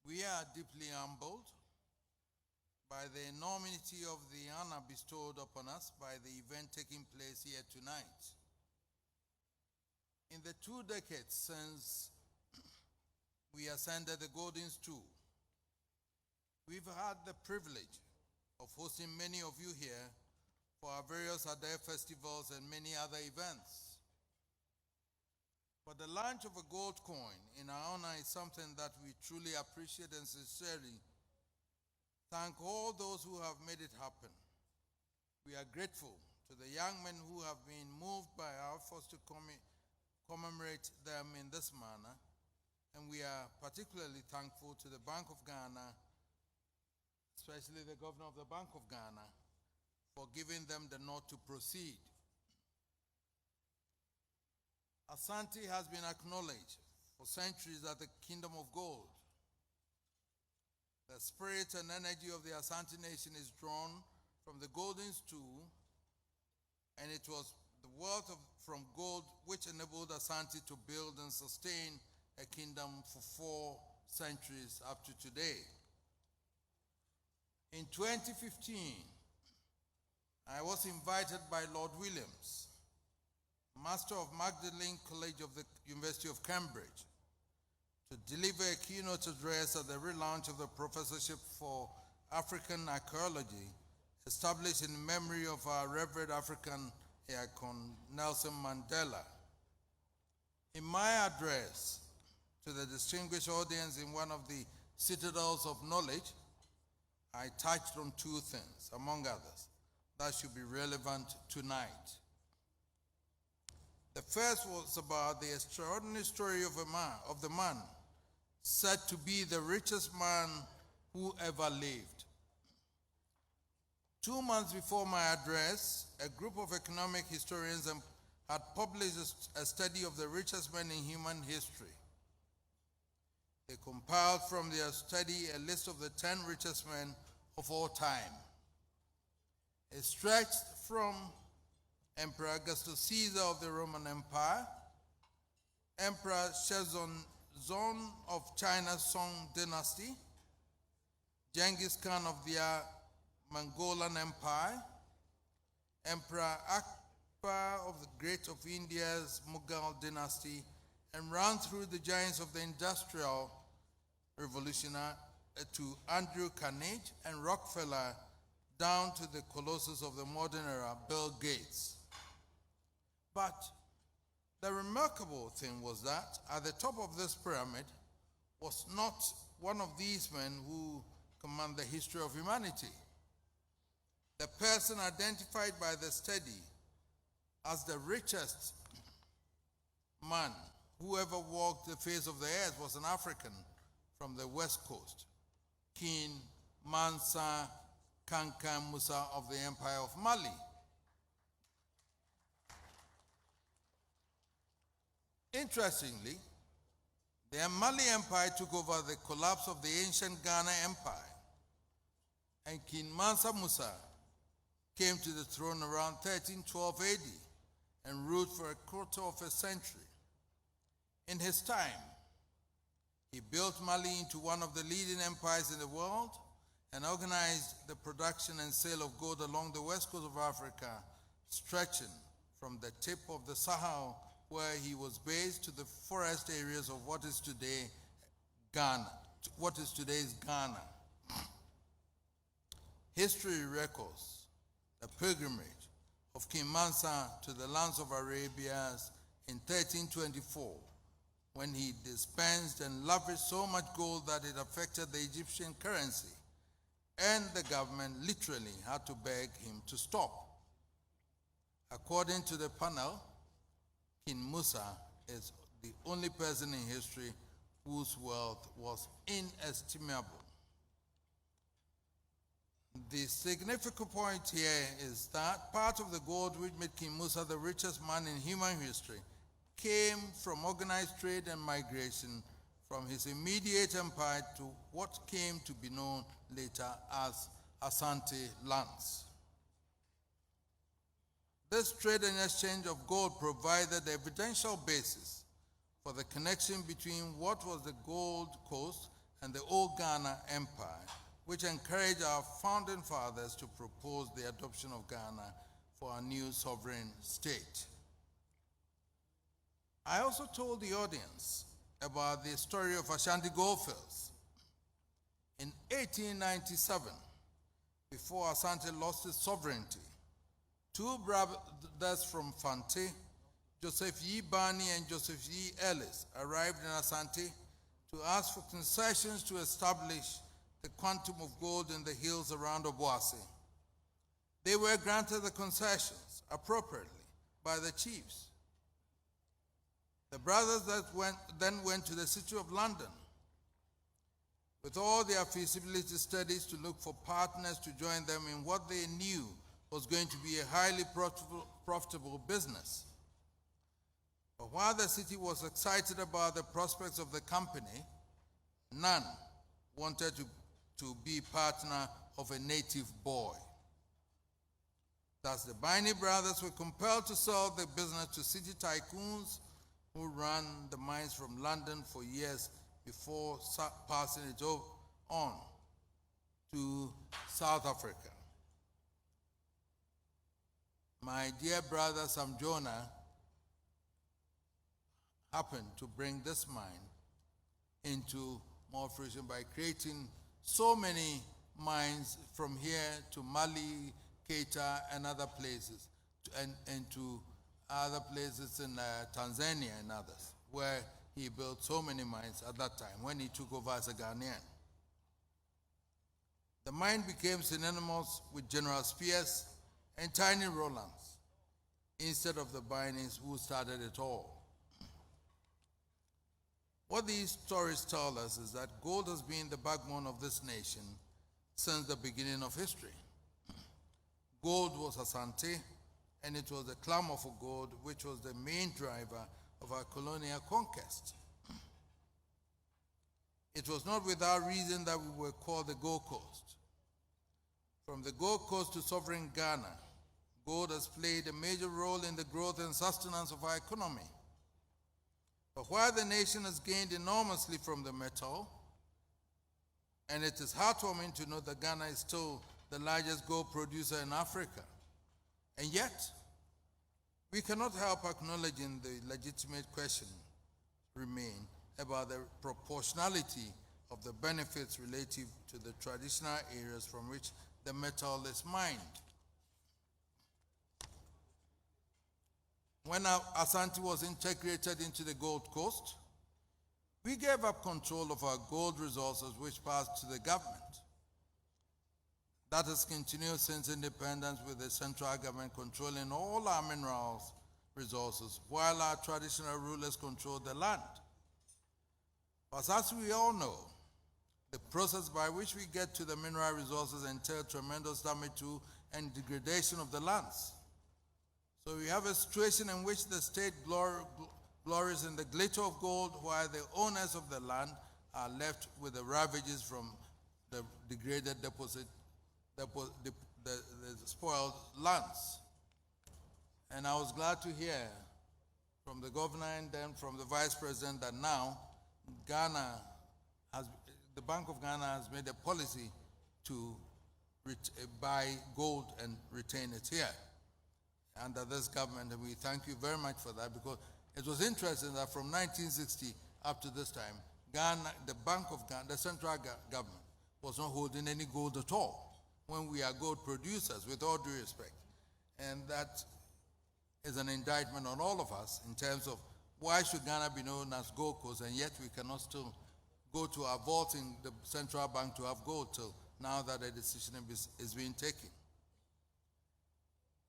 We are deeply humbled by the enormity of the honor bestowed upon us by the event taking place here tonight. In the 2 decades since we ascended the Golden Stool, we've had the privilege of hosting many of you here for our various Adair festivals and many other events. But the launch of a gold coin in our honor is something that we truly appreciate and sincerely thank all those who have made it happen. We are grateful to the young men who have been moved by our efforts to commemorate them in this manner, and we are particularly thankful to the Bank of Ghana, especially the Governor of the Bank of Ghana, for giving them the nod to proceed. Asante has been acknowledged for centuries as the Kingdom of Gold, The spirit and energy of the Asante nation is drawn from the golden stool, and it was the wealth from gold which enabled Asante to build and sustain a kingdom for 4 centuries up to today. In 2015, I was invited by Lord Williams, Master of Magdalene College of the University of Cambridge, to deliver a keynote address at the relaunch of the Professorship for African Archaeology, established in memory of our revered African icon, Nelson Mandela. In my address to the distinguished audience in one of the citadels of knowledge, I touched on 2 things, among others, that should be relevant tonight. The first was about the extraordinary story of the man said to be the richest man who ever lived. 2 months before my address, a group of economic historians had published a study of the richest men in human history. They compiled from their study a list of the 10 richest men of all time. It stretched from Emperor Augustus Caesar of the Roman Empire, Emperor Shenzong of China's Song dynasty, Genghis Khan of the Mongolan Empire, Emperor Akbar of the Great of India's Mughal dynasty, and ran through the giants of the Industrial Revolution to Andrew Carnegie and Rockefeller, down to the colossus of the modern era, Bill Gates. But the remarkable thing was that at the top of this pyramid was not one of these men who command the history of humanity. The person identified by the study as the richest man who ever walked the face of the earth was an African from the West Coast, King Mansa Kankan Musa of the Empire of Mali. Interestingly, the Mali Empire took over the collapse of the ancient Ghana Empire, and King Mansa Musa came to the throne around 1312 AD and ruled for a quarter of a century. In his time, he built Mali into one of the leading empires in the world and organized the production and sale of gold along the west coast of Africa, stretching from the tip of the Sahel, where he was based, to the forest areas of what is today Ghana, what is today's Ghana. History records the pilgrimage of King Mansa to the lands of Arabia in 1324, when he dispensed and lavished so much gold that it affected the Egyptian currency, and the government literally had to beg him to stop. According to the panel, King Musa is the only person in history whose wealth was inestimable. The significant point here is that part of the gold which made King Musa the richest man in human history came from organized trade and migration from his immediate empire to what came to be known later as Asante lands. This trade and exchange of gold provided the evidential basis for the connection between what was the Gold Coast and the old Ghana Empire, which encouraged our founding fathers to propose the adoption of Ghana for a new sovereign state. I also told the audience about the story of Ashanti Goldfields. In 1897, before Asante lost its sovereignty, 2 brothers from Fante, Joseph Yi Bani and Joseph Yi Ellis, arrived in Asante to ask for concessions to establish the quantum of gold in the hills around Obuasi. They were granted the concessions appropriately by the chiefs. The brothers then went to the city of London with all their feasibility studies to look for partners to join them in what they knew was going to be a highly profitable business. But while the city was excited about the prospects of the company, none wanted to to be partner of a native boy. Thus, the Biney brothers were compelled to sell the business to city tycoons who ran the mines from London for years before passing it on to South Africa. My dear brother Sam Jonah happened to bring this mine into more fruition by creating so many mines from here to Mali, Keita, and other places, and to other places in Tanzania and others, where he built so many mines at that time when he took over as a Ghanaian. The mine became synonymous with General Spears and Tiny Rowlands instead of the Bineys who started it all. What these stories tell us is that gold has been the backbone of this nation since the beginning of history. Gold was Asante, and it was the clamor for gold which was the main driver of our colonial conquest. It was not without reason that we were called the Gold Coast. From the Gold Coast to sovereign Ghana, gold has played a major role in the growth and sustenance of our economy. But while the nation has gained enormously from the metal, and it is heartwarming to know that Ghana is still the largest gold producer in Africa, and yet we cannot help acknowledging the legitimate question remain about the proportionality of the benefits relative to the traditional areas from which the metal is mined. When Asante was integrated into the Gold Coast, we gave up control of our gold resources, which passed to the government. That has continued since independence, with the central government controlling all our minerals resources, while our traditional rulers control the land. But as we all know, the process by which we get to the mineral resources entails tremendous damage to and degradation of the lands. So we have a situation in which the state glories in the glitter of gold, while the owners of the land are left with the ravages from the degraded deposit, the spoiled lands. And I was glad to hear from the governor and then from the vice president that now the Bank of Ghana has made a policy to buy gold and retain it here under this government, and we thank you very much for that, because it was interesting that from 1960 up to this time, Ghana, the Bank of Ghana, the central government, was not holding any gold at all, when we are gold producers, with all due respect. And that is an indictment on all of us in terms of why should Ghana be known as Gold Coast, and yet we cannot still go to our vault in the central bank to have gold till now that a decision is being taken.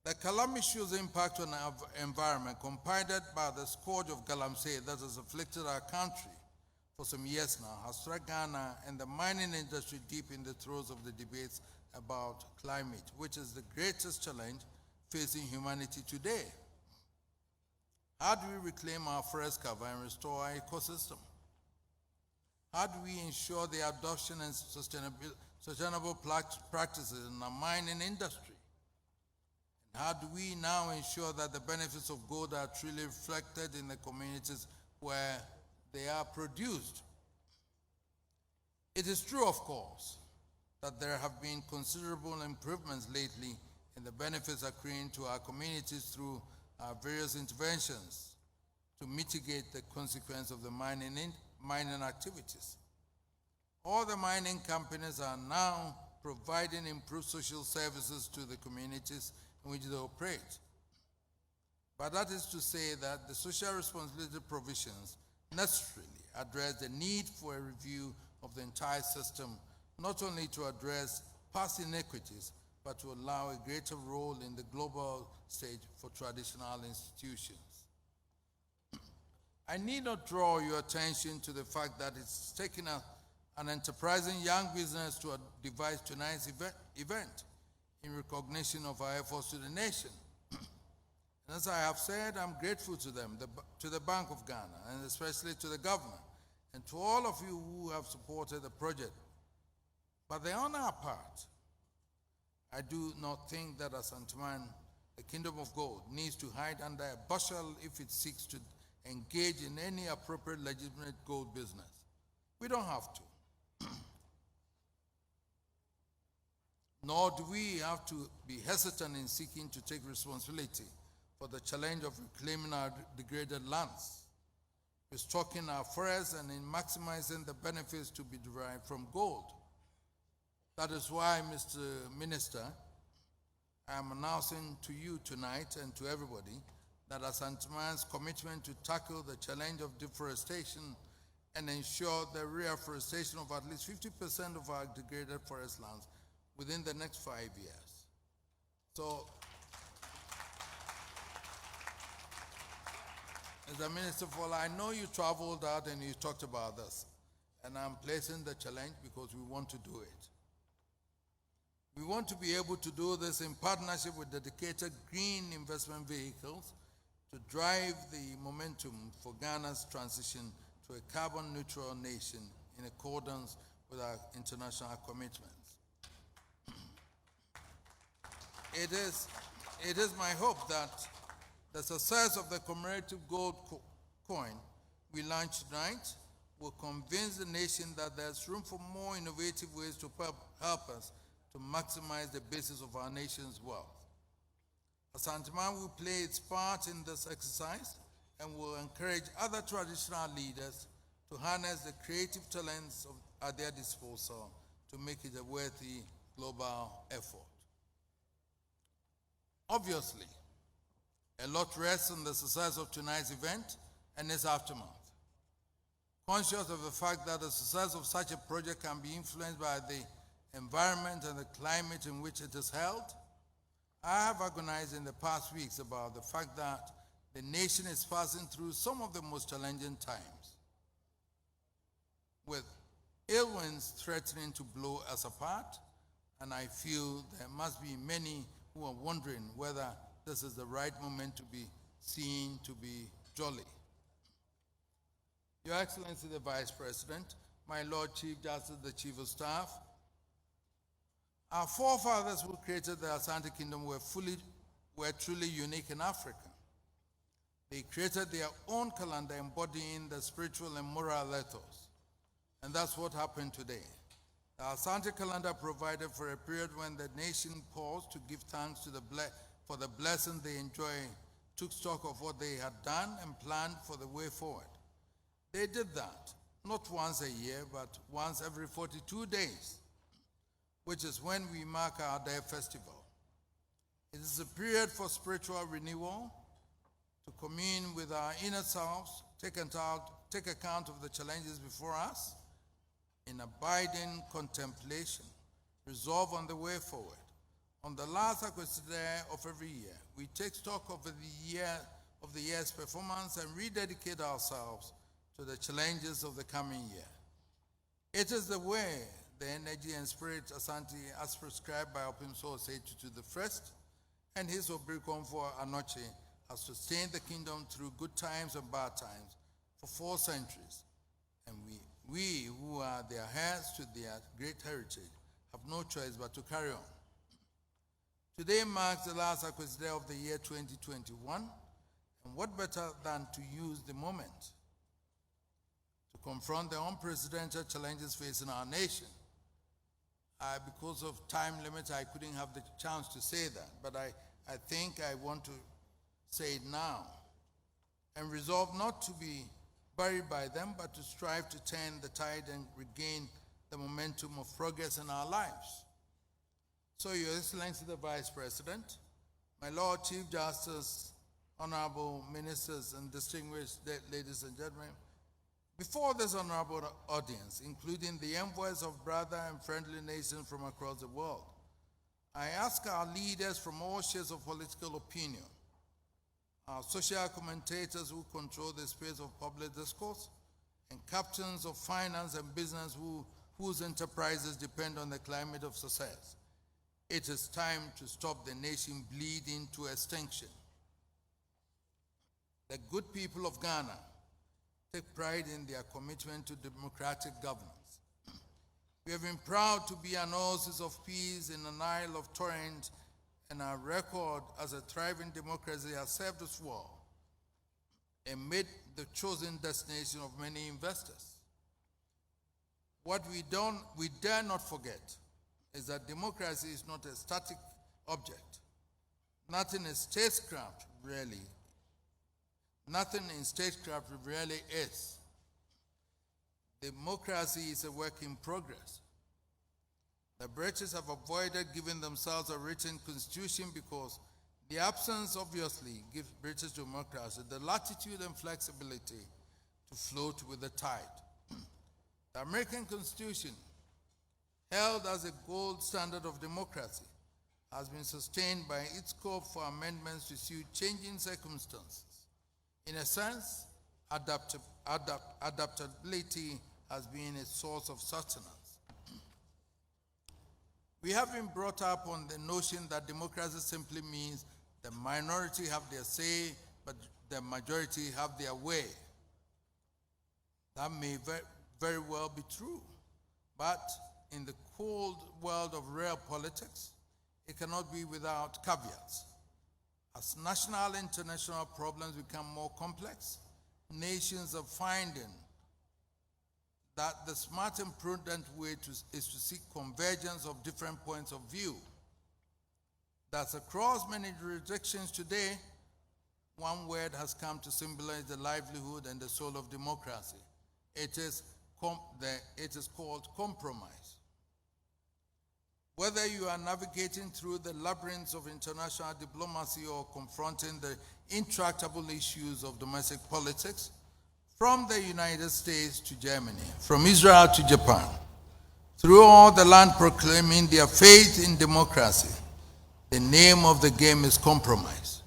The calamitous impact on our environment, compounded by the scourge of galamsey that has afflicted our country for some years now, has struck Ghana and the mining industry deep in the throes of the debates about climate, which is the greatest challenge facing humanity today. How do we reclaim our forest cover and restore our ecosystem? How do we ensure the adoption and sustainable practices in our mining industry? How do we now ensure that the benefits of gold are truly reflected in the communities where they are produced? It is true, of course, that there have been considerable improvements lately in the benefits accruing to our communities through our various interventions to mitigate the consequence of the mining activities. All the mining companies are now providing improved social services to the communities in which they operate. But that is to say that the social responsibility provisions necessarily address the need for a review of the entire system, not only to address past inequities, but to allow a greater role in the global stage for traditional institutions. I need not draw your attention to the fact that it's taken an enterprising young business to devise tonight's event in recognition of our efforts to the nation. And as I have said, I'm grateful to them, to the Bank of Ghana, and especially to the government, and to all of you who have supported the project. But the honor apart, I do not think that Asantehene, the Kingdom of Gold, needs to hide under a bushel if it seeks to engage in any appropriate legitimate gold business. We don't have to. Nor do we have to be hesitant in seeking to take responsibility for the challenge of reclaiming our degraded lands, restocking our forests, and in maximizing the benefits to be derived from gold. That is why, Mr. Minister, I am announcing to you tonight and to everybody that Asantehene's commitment to tackle the challenge of deforestation and ensure the reforestation of at least 50% of our degraded forest lands within the next 5 years. So, Mr. Minister Fola, I know you traveled out and you talked about this, and I'm placing the challenge because we want to do it. We want to be able to do this in partnership with dedicated green investment vehicles to drive the momentum for Ghana's transition to a carbon neutral nation in accordance with our international commitments. It is my hope that the success of the commemorative gold coin we launched tonight will convince the nation that there's room for more innovative ways to help us to maximize the basis of our nation's wealth. Asantehene will play its part in this exercise and will encourage other traditional leaders to harness the creative talents at their disposal to make it a worthy global effort. Obviously, a lot rests on the success of tonight's event and its aftermath. Conscious of the fact that the success of such a project can be influenced by the environment and the climate in which it is held, I have agonized in the past weeks about the fact that the nation is passing through some of the most challenging times, with ill winds threatening to blow us apart, and I feel there must be many who are wondering whether this is the right moment to be seen to be jolly. Your Excellency the Vice President, my Lord Chief Justice, the Chief of Staff, our forefathers who created the Asante Kingdom were truly unique in Africa. They created their own calendar embodying the spiritual and moral ethos. And that's what happened today. The Asante calendar provided for a period when the nation paused to give thanks to for the blessing they enjoy, took stock of what they had done and planned for the way forward. They did that, not once a year, but once every 42 days, which is when we mark our Day Festival. It is a period for spiritual renewal, to commune with our inner selves, take account of the challenges before us, in abiding contemplation, resolve on the way forward. On the last Day of every year, we take stock of the year's performance and rededicate ourselves to the challenges of the coming year. It is the way, the energy and spirit Asante as prescribed by Otumfuo Osei Tutu the First and his Obrikonfo Anoche has sustained the kingdom through good times and bad times for 4 centuries. And we who are their heirs to their great heritage have no choice but to carry on. Today marks the last Day of the year 2021, and what better than to use the moment to confront the unprecedented challenges facing our nation. Because of time limits, I couldn't have the chance to say that, but I think I want to say it now and resolve not to be buried by them, but to strive to turn the tide and regain the momentum of progress in our lives. So, Your Excellency the Vice President, my Lord Chief Justice, honorable ministers and distinguished ladies and gentlemen, before this honorable audience, including the envoys of brother and friendly nations from across the world, I ask our leaders from all shades of political opinion, our social commentators who control the space of public discourse, and captains of finance and business whose enterprises depend on the climate of success. It is time to stop the nation bleeding to extinction. The good people of Ghana take pride in their commitment to democratic governance. We have been proud to be an oasis of peace in an isle of torrent, and our record as a thriving democracy has served us well and made the chosen destination of many investors. What we dare not forget is that democracy is not a static object. Nothing in statecraft really is. Democracy is a work in progress. The British have avoided giving themselves a written constitution because the absence obviously gives British democracy the latitude and flexibility to float with the tide. The American Constitution, held as a gold standard of democracy, has been sustained by its scope for amendments to suit changing circumstances. In a sense, adaptability has been a source of sustenance. We have been brought up on the notion that democracy simply means the minority have their say, but the majority have their way. That may very well be true, but in the cold world of real politics, it cannot be without caveats. As national and international problems become more complex, nations are finding that the smart and prudent way is to seek convergence of different points of view. Thus, across many jurisdictions today, one word has come to symbolize the livelihood and the soul of democracy. It is called compromise. Whether you are navigating through the labyrinths of international diplomacy or confronting the intractable issues of domestic politics, from the United States to Germany, from Israel to Japan, through all the land proclaiming their faith in democracy, the name of the game is compromise.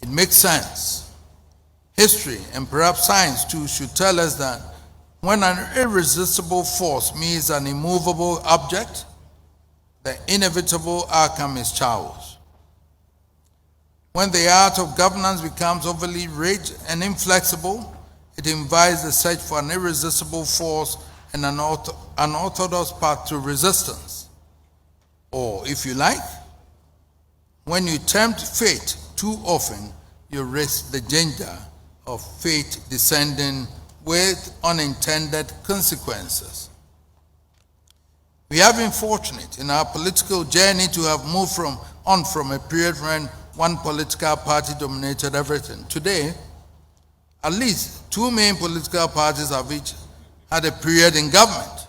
It makes sense. History and perhaps science too should tell us that when an irresistible force meets an immovable object, the inevitable outcome is chaos. When the art of governance becomes overly rigid and inflexible, it invites the search for an irresistible force and an unorthodox path to resistance. Or, if you like, when you tempt fate too often, you risk the danger of fate descending with unintended consequences. We have been fortunate in our political journey to have moved from a period when one political party dominated everything. Today, at least two main political parties have each had a period in government.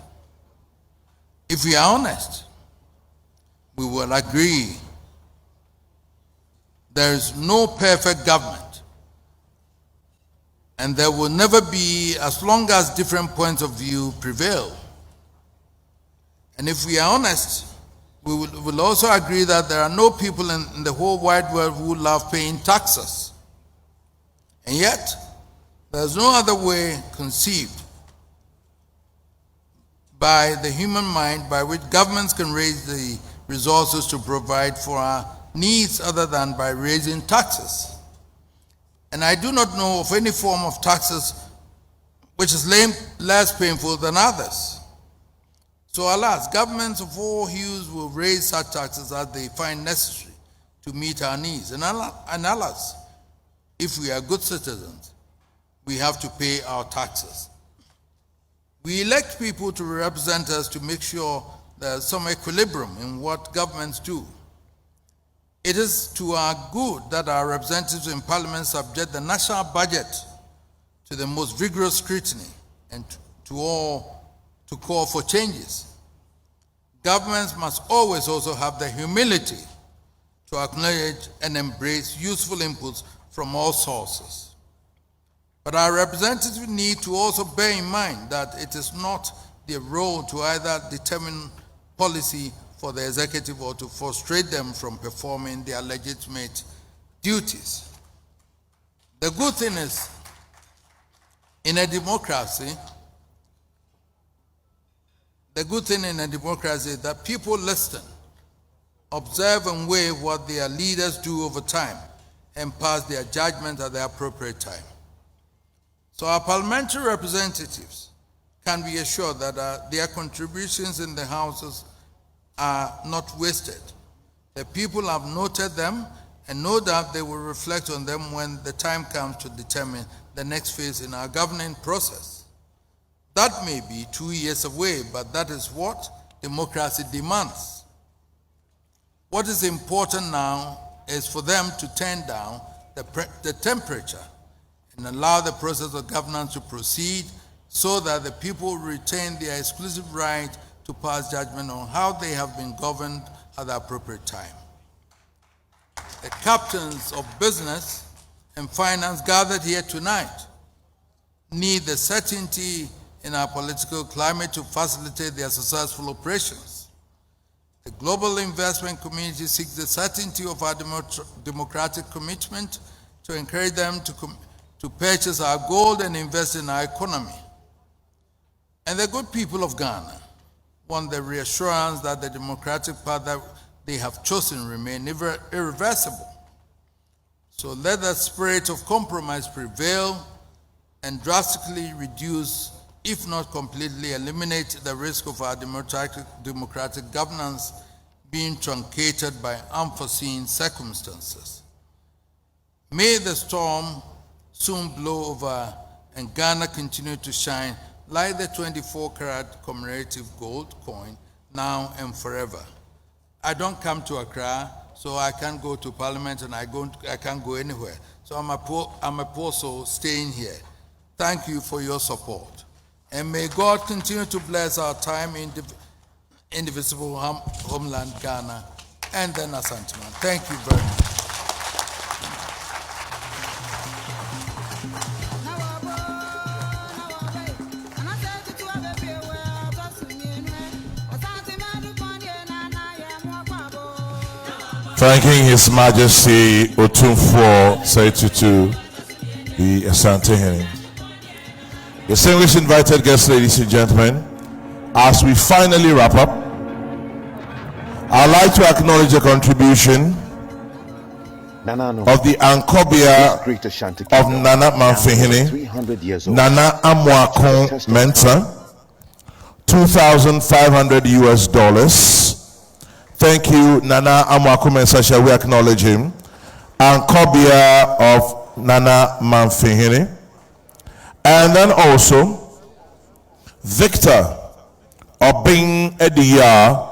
If we are honest, we will agree there is no perfect government, and there will never be as long as different points of view prevail. And if we are honest, we will also agree that there are no people in the whole wide world who love paying taxes. And yet, there's no other way conceived by the human mind by which governments can raise the resources to provide for our needs other than by raising taxes. And I do not know of any form of taxes which is less painful than others. So alas, governments of all hues will raise such taxes as they find necessary to meet our needs. And alas, if we are good citizens, we have to pay our taxes. We elect people to represent us to make sure there's some equilibrium in what governments do. It is to our good that our representatives in Parliament subject the national budget to the most vigorous scrutiny and to call for changes. Governments must always also have the humility to acknowledge and embrace useful inputs from all sources. But our representatives need to also bear in mind that it is not their role to either determine policy for the executive or to frustrate them from performing their legitimate duties. The good thing is, in a democracy, is that people listen, observe and weigh what their leaders do over time, and pass their judgment at the appropriate time. So our parliamentary representatives can be assured that their contributions in the houses are not wasted. The people have noted them, and no doubt they will reflect on them when the time comes to determine the next phase in our governing process. That may be 2 years away, but that is what democracy demands. What is important now is for them to turn down the temperature and allow the process of governance to proceed so that the people retain their exclusive right to pass judgment on how they have been governed at the appropriate time. The captains of business and finance gathered here tonight need the certainty in our political climate to facilitate their successful operations. The global investment community seeks the certainty of our democratic commitment to encourage them to purchase our gold and invest in our economy. And the good people of Ghana want the reassurance that the democratic path that they have chosen remain irreversible. So let the spirit of compromise prevail and drastically reduce, if not completely eliminate, the risk of our democratic governance being truncated by unforeseen circumstances. May the storm soon blow over and Ghana continue to shine like the 24-karat commemorative gold coin now and forever. I don't come to Accra, so I can't go to Parliament and I can't go anywhere. So I'm a poor soul staying here. Thank you for your support. And may God continue to bless our time in the indivisible homeland Ghana and then Asantehene. Thank you very much. Thanking His Majesty Otumfuo Osei Tutu, the Asantehene. Distinguished invited guests, ladies and gentlemen, as we finally wrap up, I'd like to acknowledge the contribution of the Ankobia of Nana Manfihini, Nana Amwakon Mensa, $2,500 US. Thank you, Nana Amwakon Mensa. Shall we acknowledge him? Ankobia of Nana Manfihini. And then also, Victor Obing Ediya,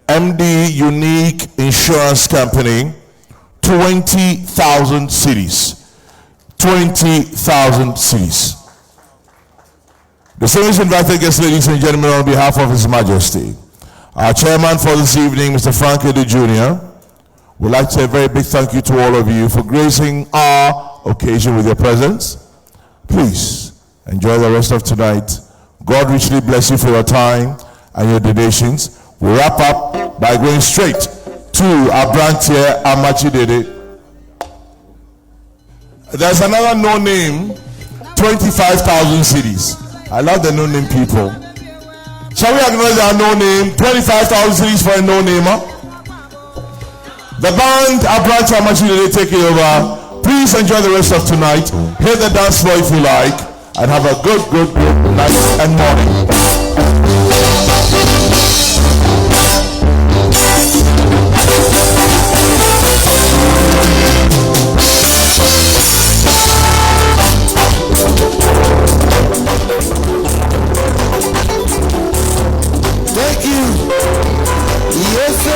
MD Unique Insurance Company, 20,000 cities. 20,000 cities. The service invited guests, ladies and gentlemen, on behalf of His Majesty, our chairman for this evening, Mr. Frank Edu Jr., would like to say a very big thank you to all of you for gracing our occasion with your presence. Please enjoy the rest of tonight. God richly bless you for your time and your donations. We wrap up by going straight to our branch here, Amachi Dede. There's another no-name, 25,000 cities. I love the no-name people. Shall we acknowledge our no-name, 25,000 cities for a no-namer? The band, our branch, Amachi Dede, take it over. Please enjoy the rest of tonight. Hit the dance floor if you like, and have a good night and morning. Thank you. Yes, sir.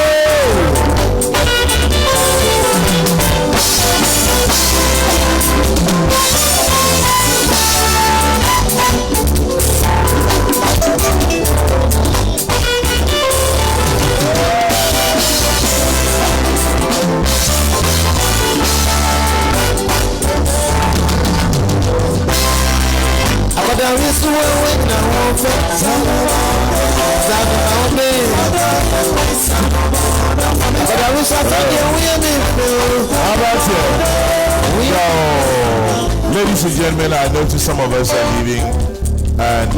Ladies and gentlemen, I notice some of us are leaving, and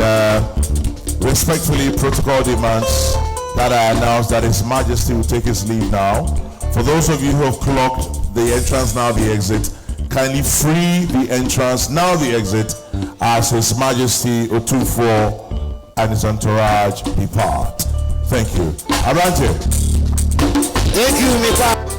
respectfully, protocol demands that I announce that His Majesty will take his leave now. For those of you who have clocked the entrance, now the exit, kindly free the entrance, now the exit, as His Majesty Otumfuo and his entourage depart. Thank you. Abante. Thank you, Mr.